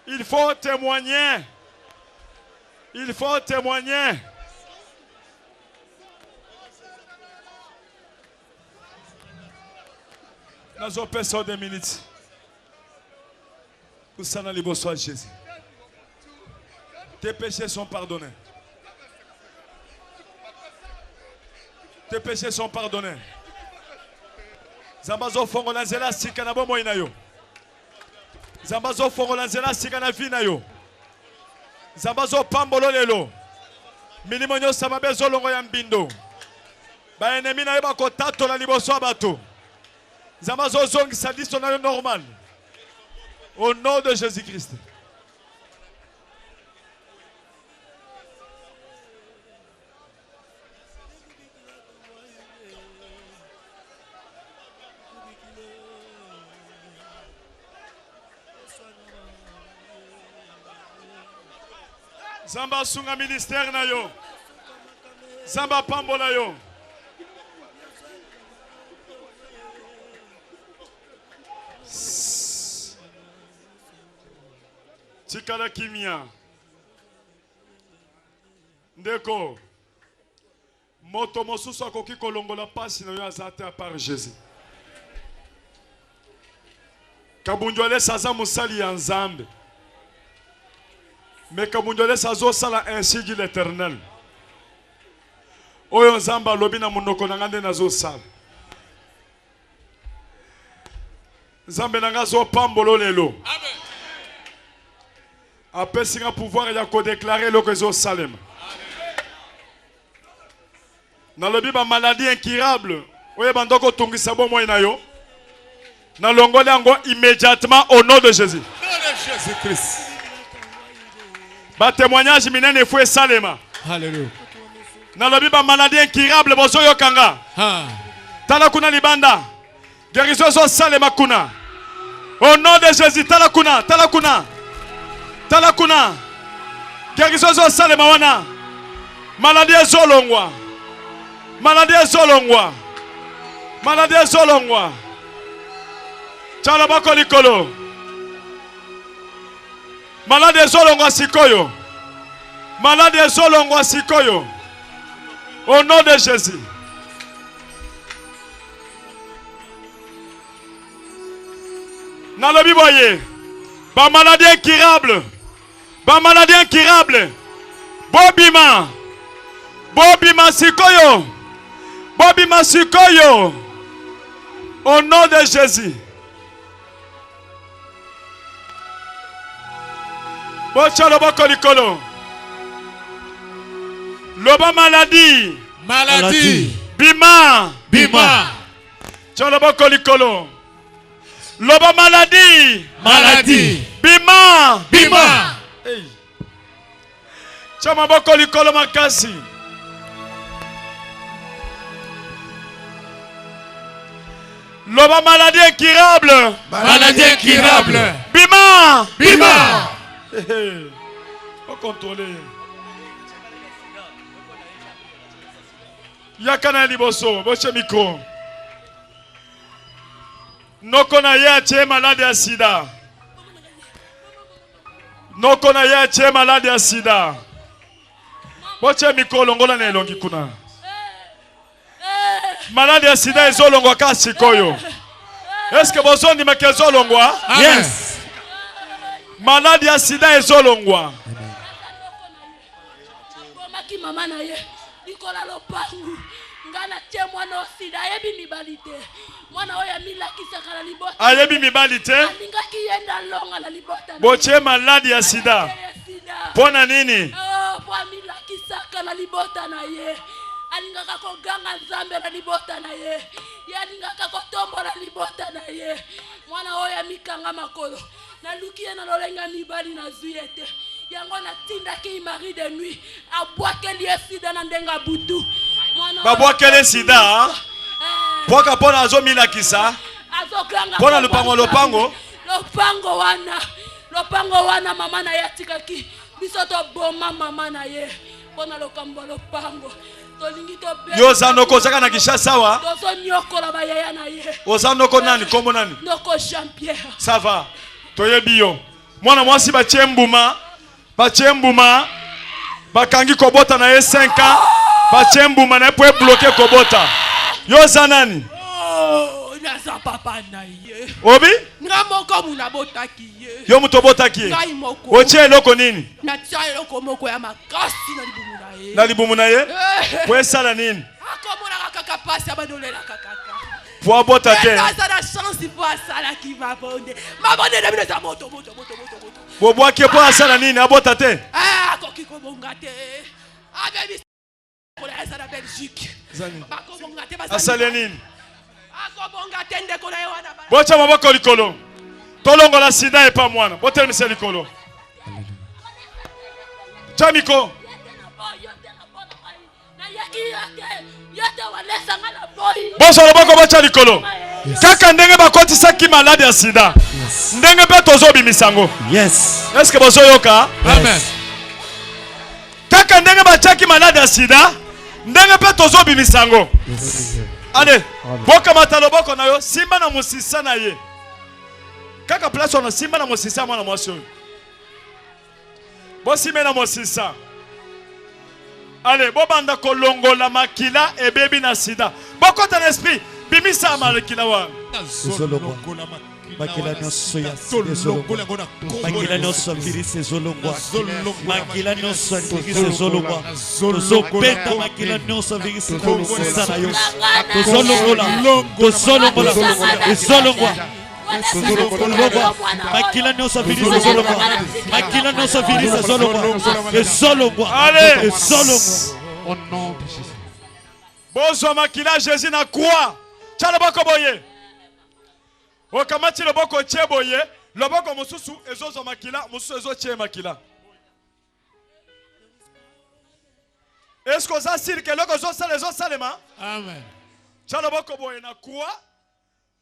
Il faut témoigner. Il faut témoigner. Nous avons passé 2 minutes. Pour ça, dans les beaux soins de Jésus. Tes péchés sont pardonnés. Tes péchés sont pardonnés. Zambazo fongo na nzela sika na bomo ina yo. Zambazo fongo na nzela sika na vi na yo. Zambazo pambolo lelo. Milimo nyosa mabezo longo ya mbindo. Ba enemi na yo ba kotato la liboso abato. Zambazo zongi sadiso na yo normal. Au nom de Jésus-Christ. Zamba sunga ministère na yo. Zamba pambola yo. Tikala kimia. Ndeko. Moto mosusu akoki kolongola pasi na yo azate par Jésus. Kabunjole saza musali ya Nzambe. Mais comme on sazo sala ainsi dit l'Éternel. Oyo Nzamba lobi na munoko na ngande nazo sala. Nzambe nanga zo pambolo lelo. Amen. Apesi nga pouvoir ya ko déclarer lo que zo salem. Na lobi ba maladie incurable. Oyo bandoko tungisa bo moy na yo. Na longole yango immédiatement au nom de Jésus. Au nom de Jésus-Christ. Ba témoignage minene foué salema. Alléluia. Na lobi ba maladie incurable bozo yokanga. Tala kuna libanda. Guérison so salema kuna. Au nom de Jésus tala kuna, tala kuna. Tala kuna. Guérison so salema wana. Maladie zolongwa. Maladie zolongwa. Maladie zolongwa. Chala bako likolo. Malade ezolongwa sikoyo. Malade ezolongwa sikoyo. Au nom de Jésus. Dans le biboye. Ba maladie incurable. Ba maladie incurable. Bobima. Bobima sikoyo. Bobima sikoyo. Au nom de Jésus. Bochalo boko likolo. Loba maladie. Maladie. Bima. Bima. Chalo boko likolo. Loba maladie. Maladie. Bima. Bima. Hey. Chama boko likolo makasi. Loba maladie incurable. Maladie incurable. Bima. Bima. Faut contrôler. Yakana liboso, boche micro. Nokona ya che malade ya sida. Nokona ya che malade ya sida. Boche micro longola na elongi kuna. Malade ya sida ezolongwa ka sikoyo. Est-ce que bozo ndi makezo longwa? Yes. Malade ya sida ezolongwa. Maki mama na ye likola lopangu ngana tie mwana sida yebi mibalite mwana oya milakisa kala libota Ayebi mibalite alingaki yenda longa la libota boche malade ya sida. Pona nini? Oh kwa milakisa kala libota na ye alingaka ko ganga nzambe na libota na ye yalingaka ko tombola libota na ye mwana oya mikanga makolo na lukiye na lolenga mibali na zuyete yango na tinda ki mari de nuit abwakeli sida na ndenga butu babwakeli sida poka pona azomilakisa azoganga pona lopango lopango wana mama na yatikaki biso to boma mama na ye pona lokambo lopango tolingi to be yo zanoko zaka na Kinshasa wa tozo nyokola bayaya na ye ozanoko nani kombo nani noko Jean Pierre ça va toyebi yo mwana mwasi bachembuma bakangi kobota na ye 5 ans bachembuma na po bloquer kobota yo zanani nasa papa na ye obi ngamoko muna botaki ye yo muto botaki ngai moko oche eloko nini na tia eloko moko ya makasi na libumu na ye po esala nini akomona kaka pasi abadolela kaka po bota te eza na chance po asala ki mabonde na bino za moto bobwaki po asala nini abota te akoki kobonga te abebi kola eza na Belgique bakobonga te asala nini akobonga te ndeko na ye wana bocha maboko likolo tolongola sida epa mwana botelemisa likolo chamiko boso loboko bocha likolo kaka ndenge bakotisaki malade ya sida ndenge mpe tozobimisango est-ce que bozoyoka Amen. kaka ndenge batiaki malade ya sida ndenge mpe tozobimisango ale bokamata loboko na yo simba na mosisa na ye kaka place wana simba na mosisa mwana mwasi oyo bosimbe na mosisa ale bobanda kolongola makila ebebi na sida bokota na esprit bimisa makila wana makila nyonso ya ezolongwa makila nyonso virus ezolongwa makila nyonso virus ezolongwa tozobeta makila nyonso virus ekosisa na yo tozolongola ezolongwa makila nyonso virus ezolongwa makila nyonso virus ezolongwa Au nom de Jésus. bozwa makila Jésus na croix tia loboko boye okamati loboko tie boye loboko mosusu ezozwa makila mosusu ezotie makila est-ce que oza sili ke eloko ezosalema Amen. tia loboko boye na croix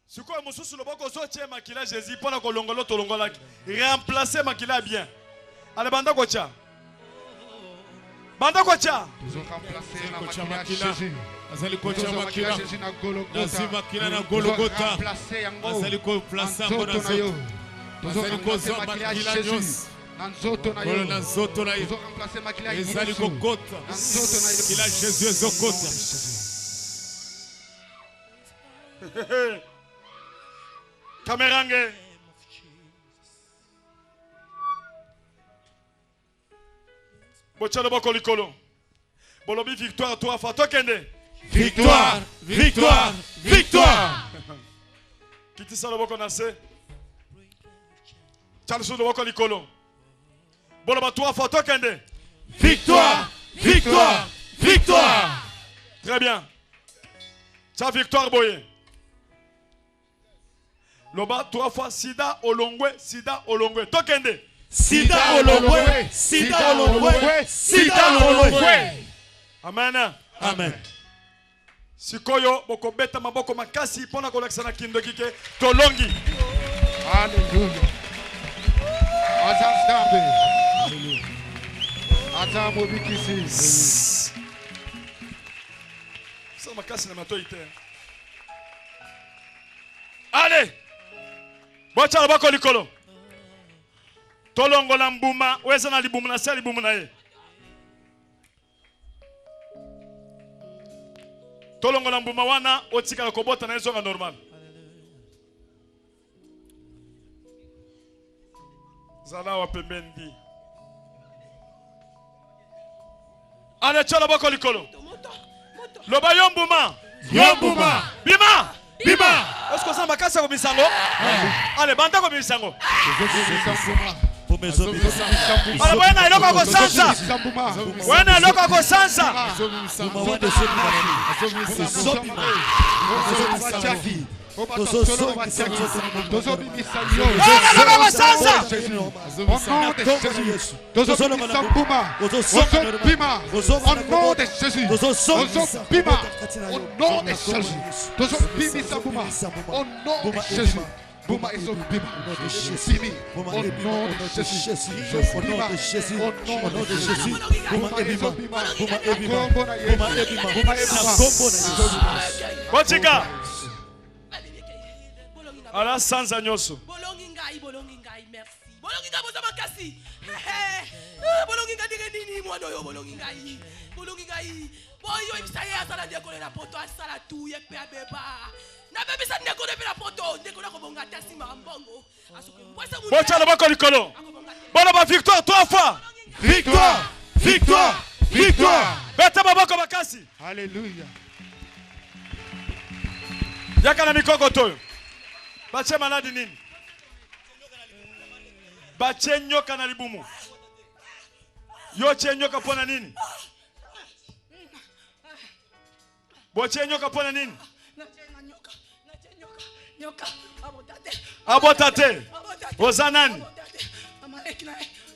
sikoyo mosusu loboko ozotie makila Jésus mpona kolongola tolongolaki remplacer makila bien ale banda kotia banda kotia Ils ont remplacé la Kocha makila makila. Jésus. Azali Ils kocha ont makila. Jésus na Golgotha. Nazi makila na Ils ont Golgotha. remplacé yango. Azali ko placer Nzoto yango na na yo. zoto. Ils ont Azali remplacé kozwa makila makila Jésus. nyonso. Kamerange. Bochalo boko likolo. Bolobi victoire toi fa tokende. Victoire, victoire, victoire. Kiti salo boko nase. Charles do boko likolo. Boloba toi fa tokende. Victoire, victoire, victoire. Très bien. Ta victoire boye. Loba 3 fois sida olongwe, sida olongwe. Tokende. Sida olongwe, sida olongwe, sida olongwe. Amen. Amen. Sikoyo boko beta maboko makasi pona kolekisa na kindo kike tolongi. Hallelujah. Azamstambe. Azamo bikisi. Ça makasi na matoite. Allez. Bocha bako likolo. Tolongo la mbuma, weza na libumu na sali libumu na ye. Tolongo la mbuma wana otika la kobota na ezonga normal. Zala wa pembendi. Ale chola bako likolo. Loba yombuma. Yombuma. Bima. Bima. Est-ce que ça m'a cassé comme misango? Allez, banda comme misango. Allez, wena iloko ko sansa. Wena iloko ko sansa. Bouma et son bima. Simi. Au nom de Jésus. Au nom de Jésus. Au nom de Jésus. Bouma et bima. Bouma et bima. Bouma et bima. Bouma et bima. Botika. Ala sans agnoso. Bolongi ngai, merci. Bolongi ngai boza makasi. Bolongi ngai dire nini mwana yo bolongi ngai. Bolongi ngai. Boyo ibisaye asala ndeko na poto asala tu ye pe abeba. Na bébé ça ndeko na pe na poto ndeko na ko bonga tasi mambongo. Asuke mbwesa mu. Bocha na bako likolo. Bona ba victoire 3 fois. Victoire, victoire, victoire. Beta babako makasi. Alléluia. Yaka na mikoko toyo. Bache maladi nini? Bache nyoka na libumu. Yo che nyoka pona nini? Boche nyoka pona nini? Nyoka abotate. Ozanani.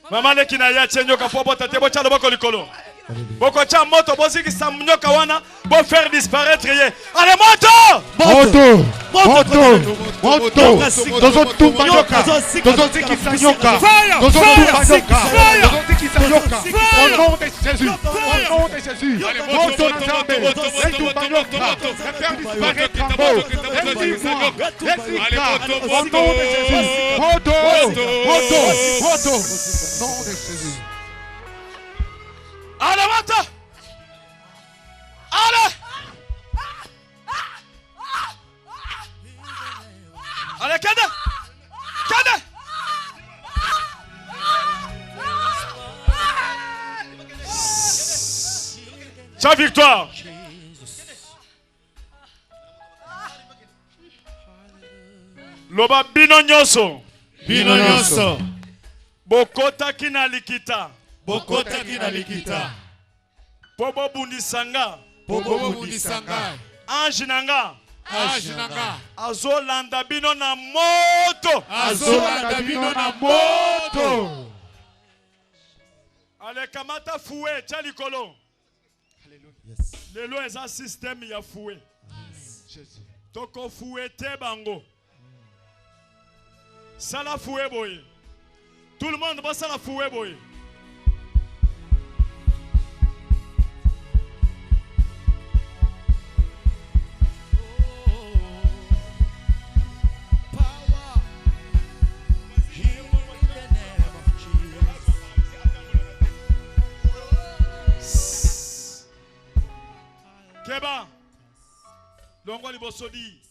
Mama lekina ya che nyoka po abotate bocha loboko likolo. Boko cha moto boziki sam nyoka wana bo faire disparaître ye. Allez moto! Moto! Moto! Moto! Dozo tumba nyoka! Dozo tiki sa nyoka! Dozo tumba nyoka! Dozo tiki sa nyoka! Au nom de Jésus! Au nom de Jésus! Moto Nazambe! Tumba nyoka! Faire disparaître en haut! Dis-moi! Au nom de Jésus! Moto! Moto! Moto! Au nom de Jésus! Allez, moto! Allez! Allez, Kade! Kade! Sa victoire! Loba bino nyoso! Bino nyoso! Bokota kina likita! Bokota kina likita. Pobo bundisanga. Pobo bundisanga. Ange nanga. Ange nanga. Azolanda bino na moto. Azolanda bino na moto. Ale kamata fouet chalikolo. Lelo est un système ya fouet. Toko fouette bango. Sala fouet boy. Tout le monde va sala fouet boy. Longo libosodi.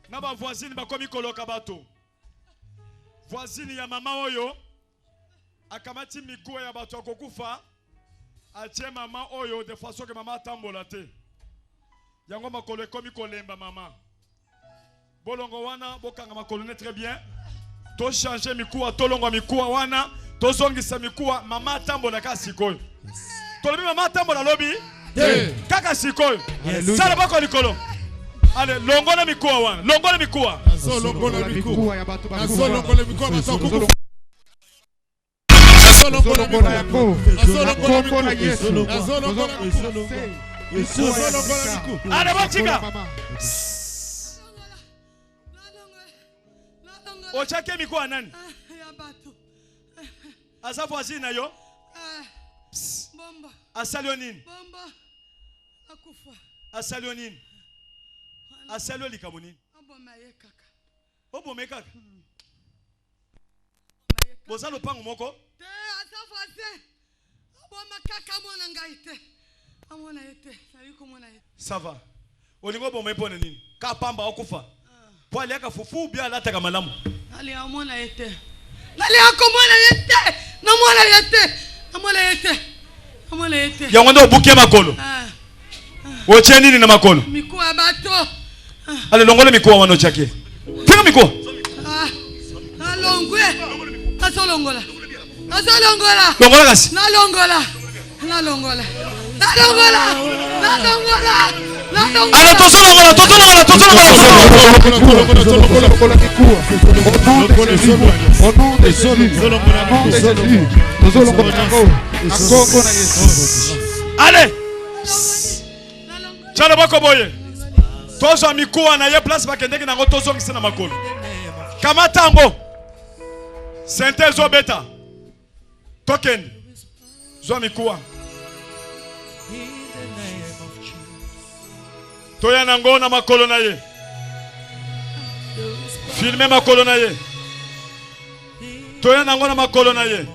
Naba voisine bakomi koloka bato. Voisine ya mama oyo akamati mikuwa ya bato akokufa. Atie mama oyo de façon que mama tambola te. Yango makolo ekomi kolemba mama. Bolongo wana bokanga makolo ne très bien. To changer mikuwa to longo mikuwa wana to zongisa mikuwa mama tambola ka sikoyo. To lobi mama tambola lobi? Kaka sikoyo. Sala bako likolo. Allez, longo na mikuwa wana. Longo na mikuwa. Longo na mikuwa ya bato ba. Longo na mikuwa bato kuku. Allez, Botika. Ochake mikuwa nani? Asa voisine na yo? Bomba. Asalio nini? Bomba. Akufa. Asalio nini? Asalio likamo nini? Abomaye kaka. Obome kaka. Boza lopango moko? Te asafase. Aboma kaka mona ngaite. Amona ete. Sayuko mona ete. Ça va. Olingo bombe pone nini? Ka pamba okufa. Po ali aka fufu bia lata ka malamu. Ali amona ete. Nali akomona ete. Namona ete. Amona ete. Amona ete. Yango ndo bukia makolo. Oche nini na makolo? Mikuwa bato. Ale longole mikuwa wano chake. Tenga mikuwa. Alongwe. Asolongola. Asolongola. Longola kasi. Na longola. Na longola. Na longola. Na longola. Na longola. Ale tosolongola, tosolongola, Allez. Tchala bako boye. Tozo mikuwa na ye place bakendeki na tozo kisena makolo. Kamatambo. Sente zobeta. Token. Zo mikuwa. Toya nango na makolo na ye. Filme makolo na ye. Toya nango na makolo na ye.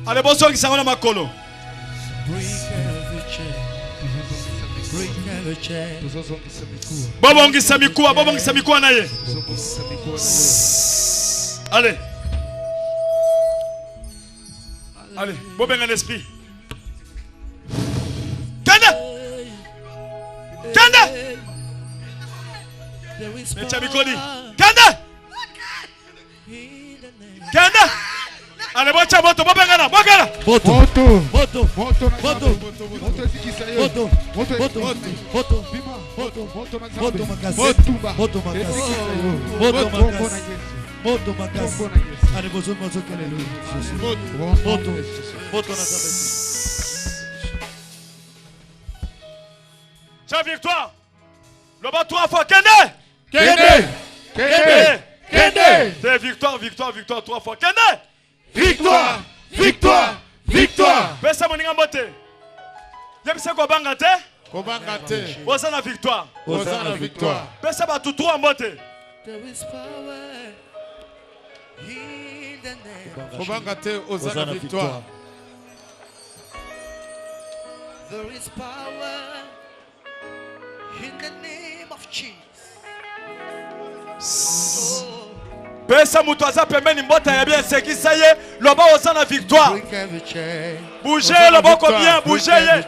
Ale boso kisango na makolo. Bobongisa mikuwa na ye. Allez. Allez, bobenga l'esprit. Kanda. Kanda. Mecha mikodi. Kanda. Kanda. Allez, bocha moto, bobenga na, bogala. Moto. Allez, Cha victoire. Le bas 3 fois Kende. C'est victoire 3 fois Kende. Victoire. Pesa moninga mbote. Yebise ko banga te. Bosa na victoire. Pesa ba tout 3 mbote. There is power in the name. Obangate Osana victoire. There is power in the name of Jesus. Oh. Pesa mutu aza pembeni mbota ya bien sekisa ye loba osana victoire. Bougez le boko bien, bougez ye.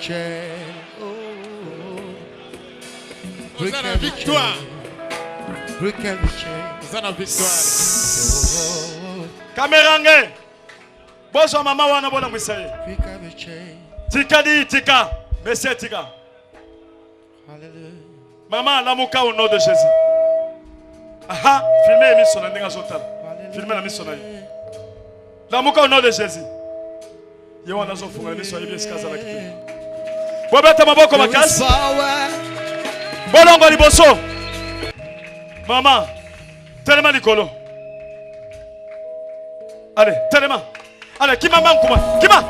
Osana victoire. Osana victoire. Kamerange. Bozo mama wana bona mwisaye. Tika di tika. Monsieur tika. Hallelujah. Maman lamuka au nom de Jésus. Aha, filmez l'émission na ndinga sotala. Filmez la mission na ye. Lamuka au nom de Jésus. Ye wana zo funga l'émission yebi eskaza la kitu. Bobeta maboko makasi. Bolongo liboso. Maman, tellement likolo. Allez, tellement. Allez, qui m'a manqué moi? Qui m'a?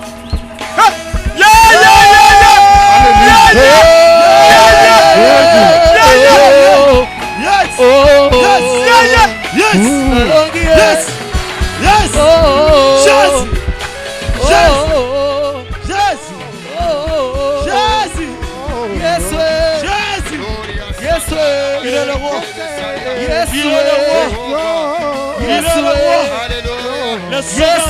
Il est le roi. Yes, Il est le roi. Il est le roi. Le sauveur,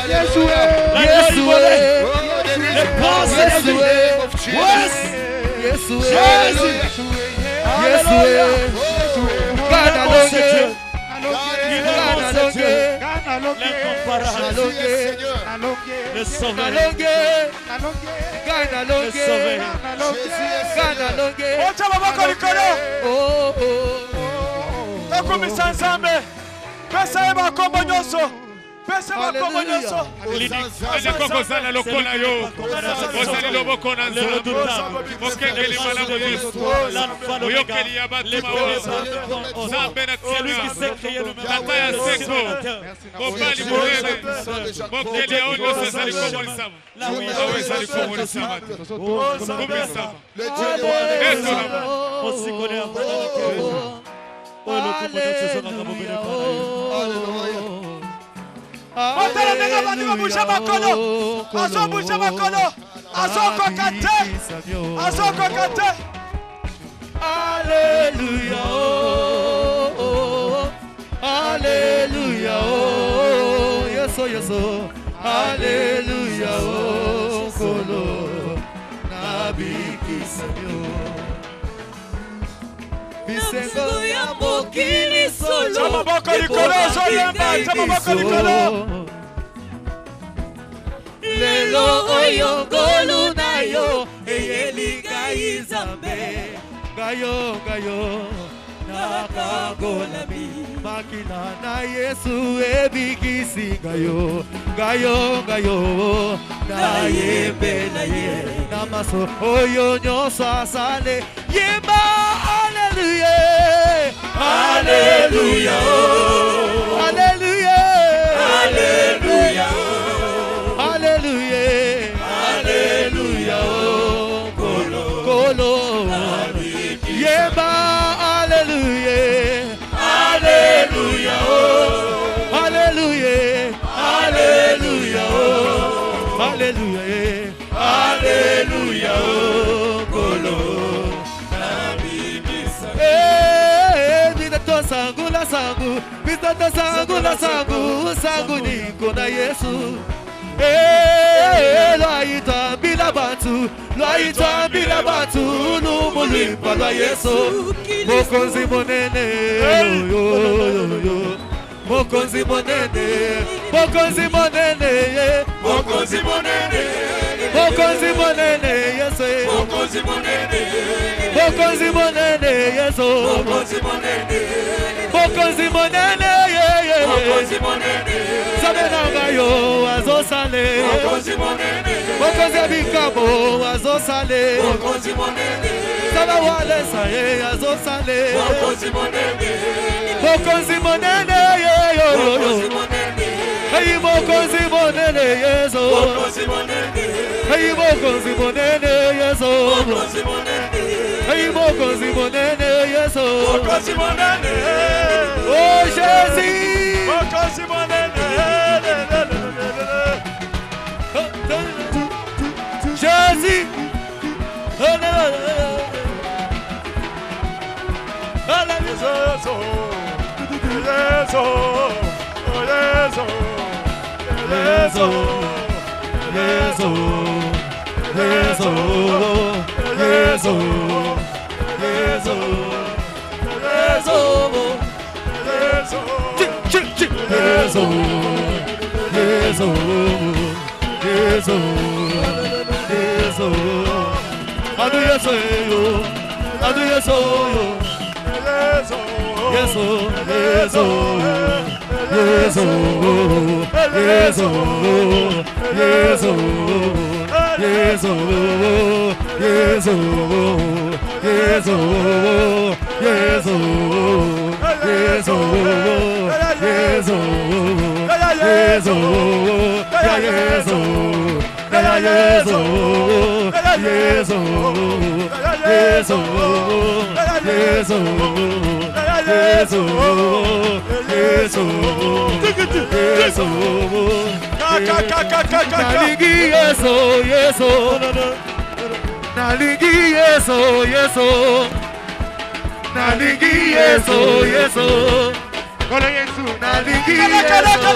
le sauveur. La gloire du volé. Les pensées de Dieu. Le sauveur. Pesa makombo nyonso. Kozala lokola yo. Kozali loboko na nzambe. Mokengeli malamu Yesu. Oyokeli ya batima oyo. Nzambe na tina. Tata ya seko. Mobali monene. Mokeli ya oyo ezali komolisama. Oyo ezali komolisama. Komolisama. Osikole ya banana kero. Oyo lokomoto sezona kamobele pana. Otala nega bandi babusha makolo. Aso busha makolo. Aso kokate. Aso kokate. Alléluia. Alléluia. Yeso yeso. Alléluia. Kolo. Nabi Samyo. Bisengo ya mokili solo. Chama boko likolo solemba. Chama boko likolo. Lelo oyo ngolu na yo eyeliga izambe gayo gayo nakagolami makina na Yesu ebikisi gayo gayo gayo na yembe na ye namaso oyo nyoso asale yemba haleluya haleluya haleluya haleluya Alléluia, Alléluia, oh, Kolo, Kolo, Yeba, Alléluia, Alléluia, oh, Alléluia, Alléluia, oh, Alléluia, Alléluia, oh, Kolo, Bidata sangu la sangu, bidata sangu la sangu, sangu ni kona Yesu. Loaita bila batu Numulimba la Yesu Mokonzi monene Mokonzi monene Mokonzi monene Mokonzi monene Mokonzi monene Yesu Mokonzi monene Mokonzi monene Yesu Mokonzi monene Mokonzi monene Mokonzi monene Sabenanga yo azosale Mokonzi monene Mokonzi abikabo azosale Mokonzi monene Saba wale saye azosale Mokonzi monene Mokonzi monene Mokonzi monene Hey mokonzi monene yeso Mokonzi monene Hey mokonzi monene yeso Mokonzi monene Hey mokonzi monene yeso Mokonzi monene Oh Jésus Mokonzi monene Jésus nalingi Yesu Yesu Kolo Yesu nalingi Yesu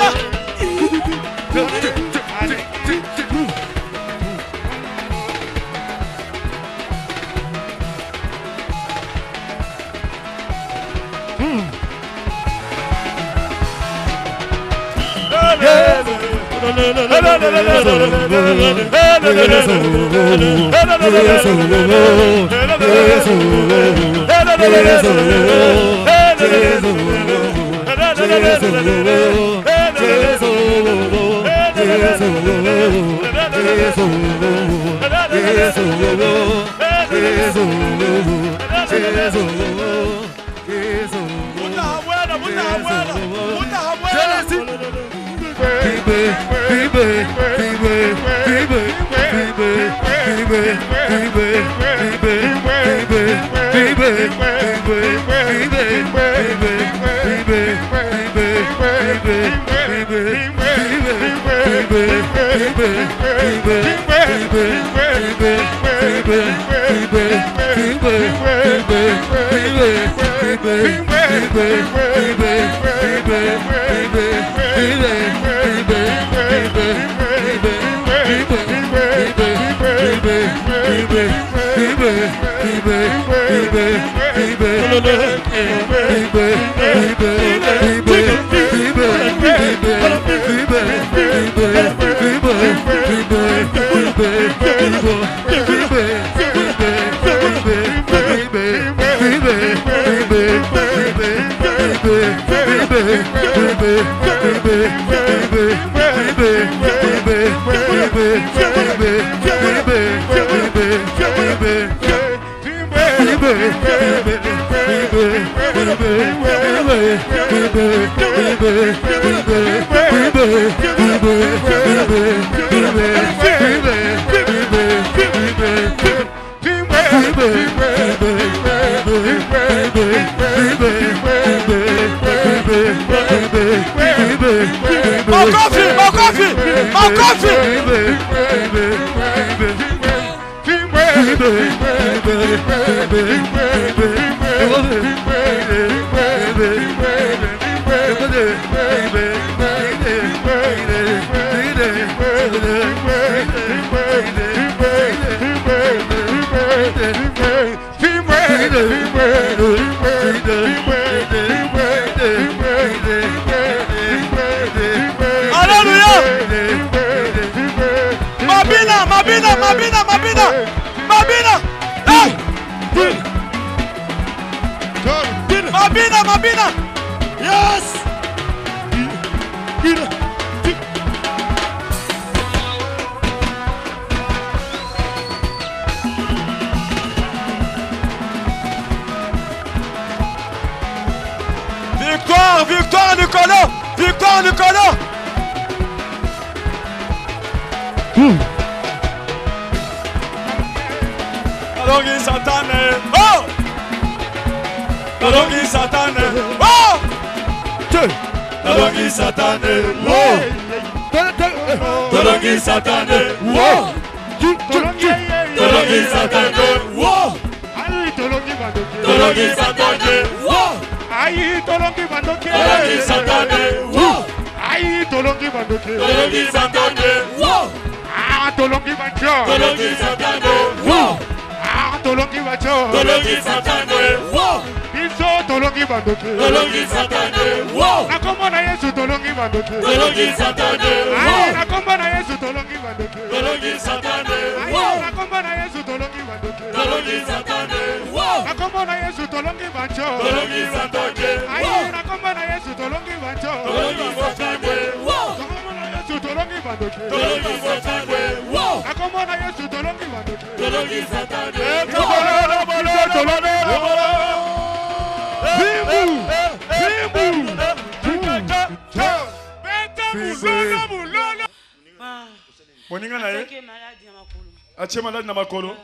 Atie malade na makolo.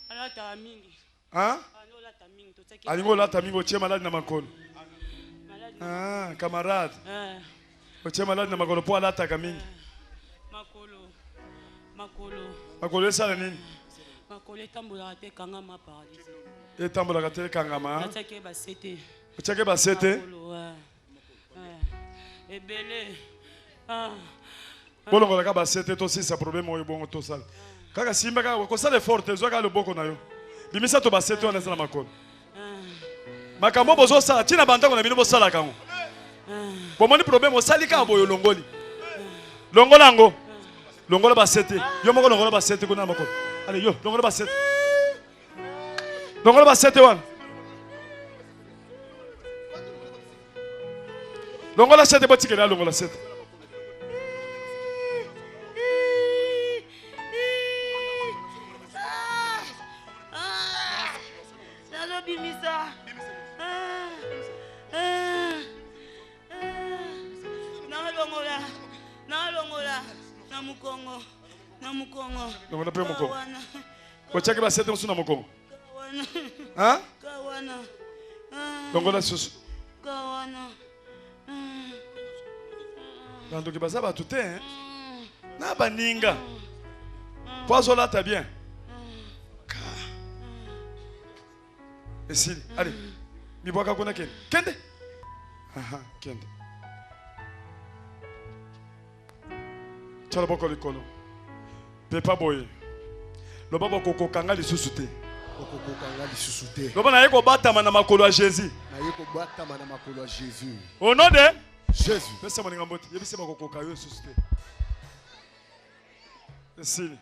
Alata mingi. Hein? Alata mingi toteki. Alingo lata mingi otie malade na makolo. Ah, camarade. Otie malade na makolo po alata ka mingi. Makolo. Makolo esa nini? Makolo etambola te kanga ma paralysé. Et tambola katele kangama. Natake basete. Natake basete. Ebele. Bolongo la basete to si sa problème oyo bongo to sala. Kaka simba ka ko sala forte zo ka le boko na yo. Bimisa to basete on na makolo. Makambo bozo sala tina banda ko na bino bo sala kango. Bomoni problème o sali ka boyo longoli. Longola ngo. Longola basete. Yo moko longola basete ko na makolo. Allez yo, longola basete. Longola basete wan. Longola sete botike la longola sete. Bimisa. Nalongola. Namukongo. Longola pe mukongo. Kochake basete musuna mukongo. Hein? Kawana. Longola susu. Kawana. Quand tu vas tout hein? Na baninga. Poiso là t'as bien. Essile, allez. Mi boka kona ken. Kende. Aha, kende. Tala boko likolo. Pepa boye. Lo baba koko kanga lisusu te. Koko kanga lisusu te. Lo bana yeko batama na makolo ya Jésus. Na yeko batama na makolo ya Jésus. Au nom de Jésus. Pesa moninga mboti. Yebise bako kanga yo lisusu te. Essile.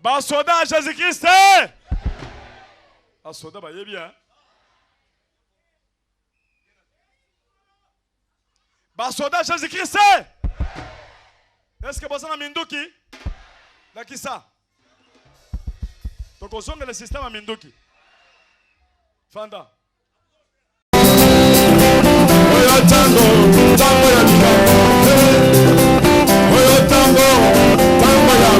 Ba soda Jésus-Christ. Asoda ba yebia. Ba soda Jésus-Christ. Est-ce que bosa na minduki? Lakisa. Toko zonga le système a minduki. Fanda. Oyo tango ya bika. Oyo tango ya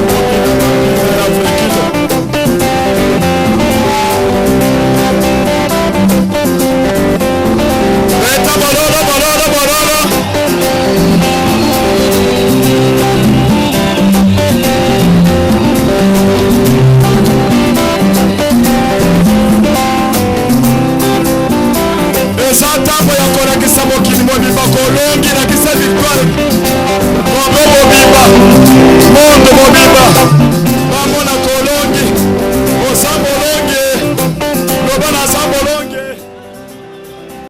Esa tambo ya kona kisa mokili mo bibako longi na kisa victoire.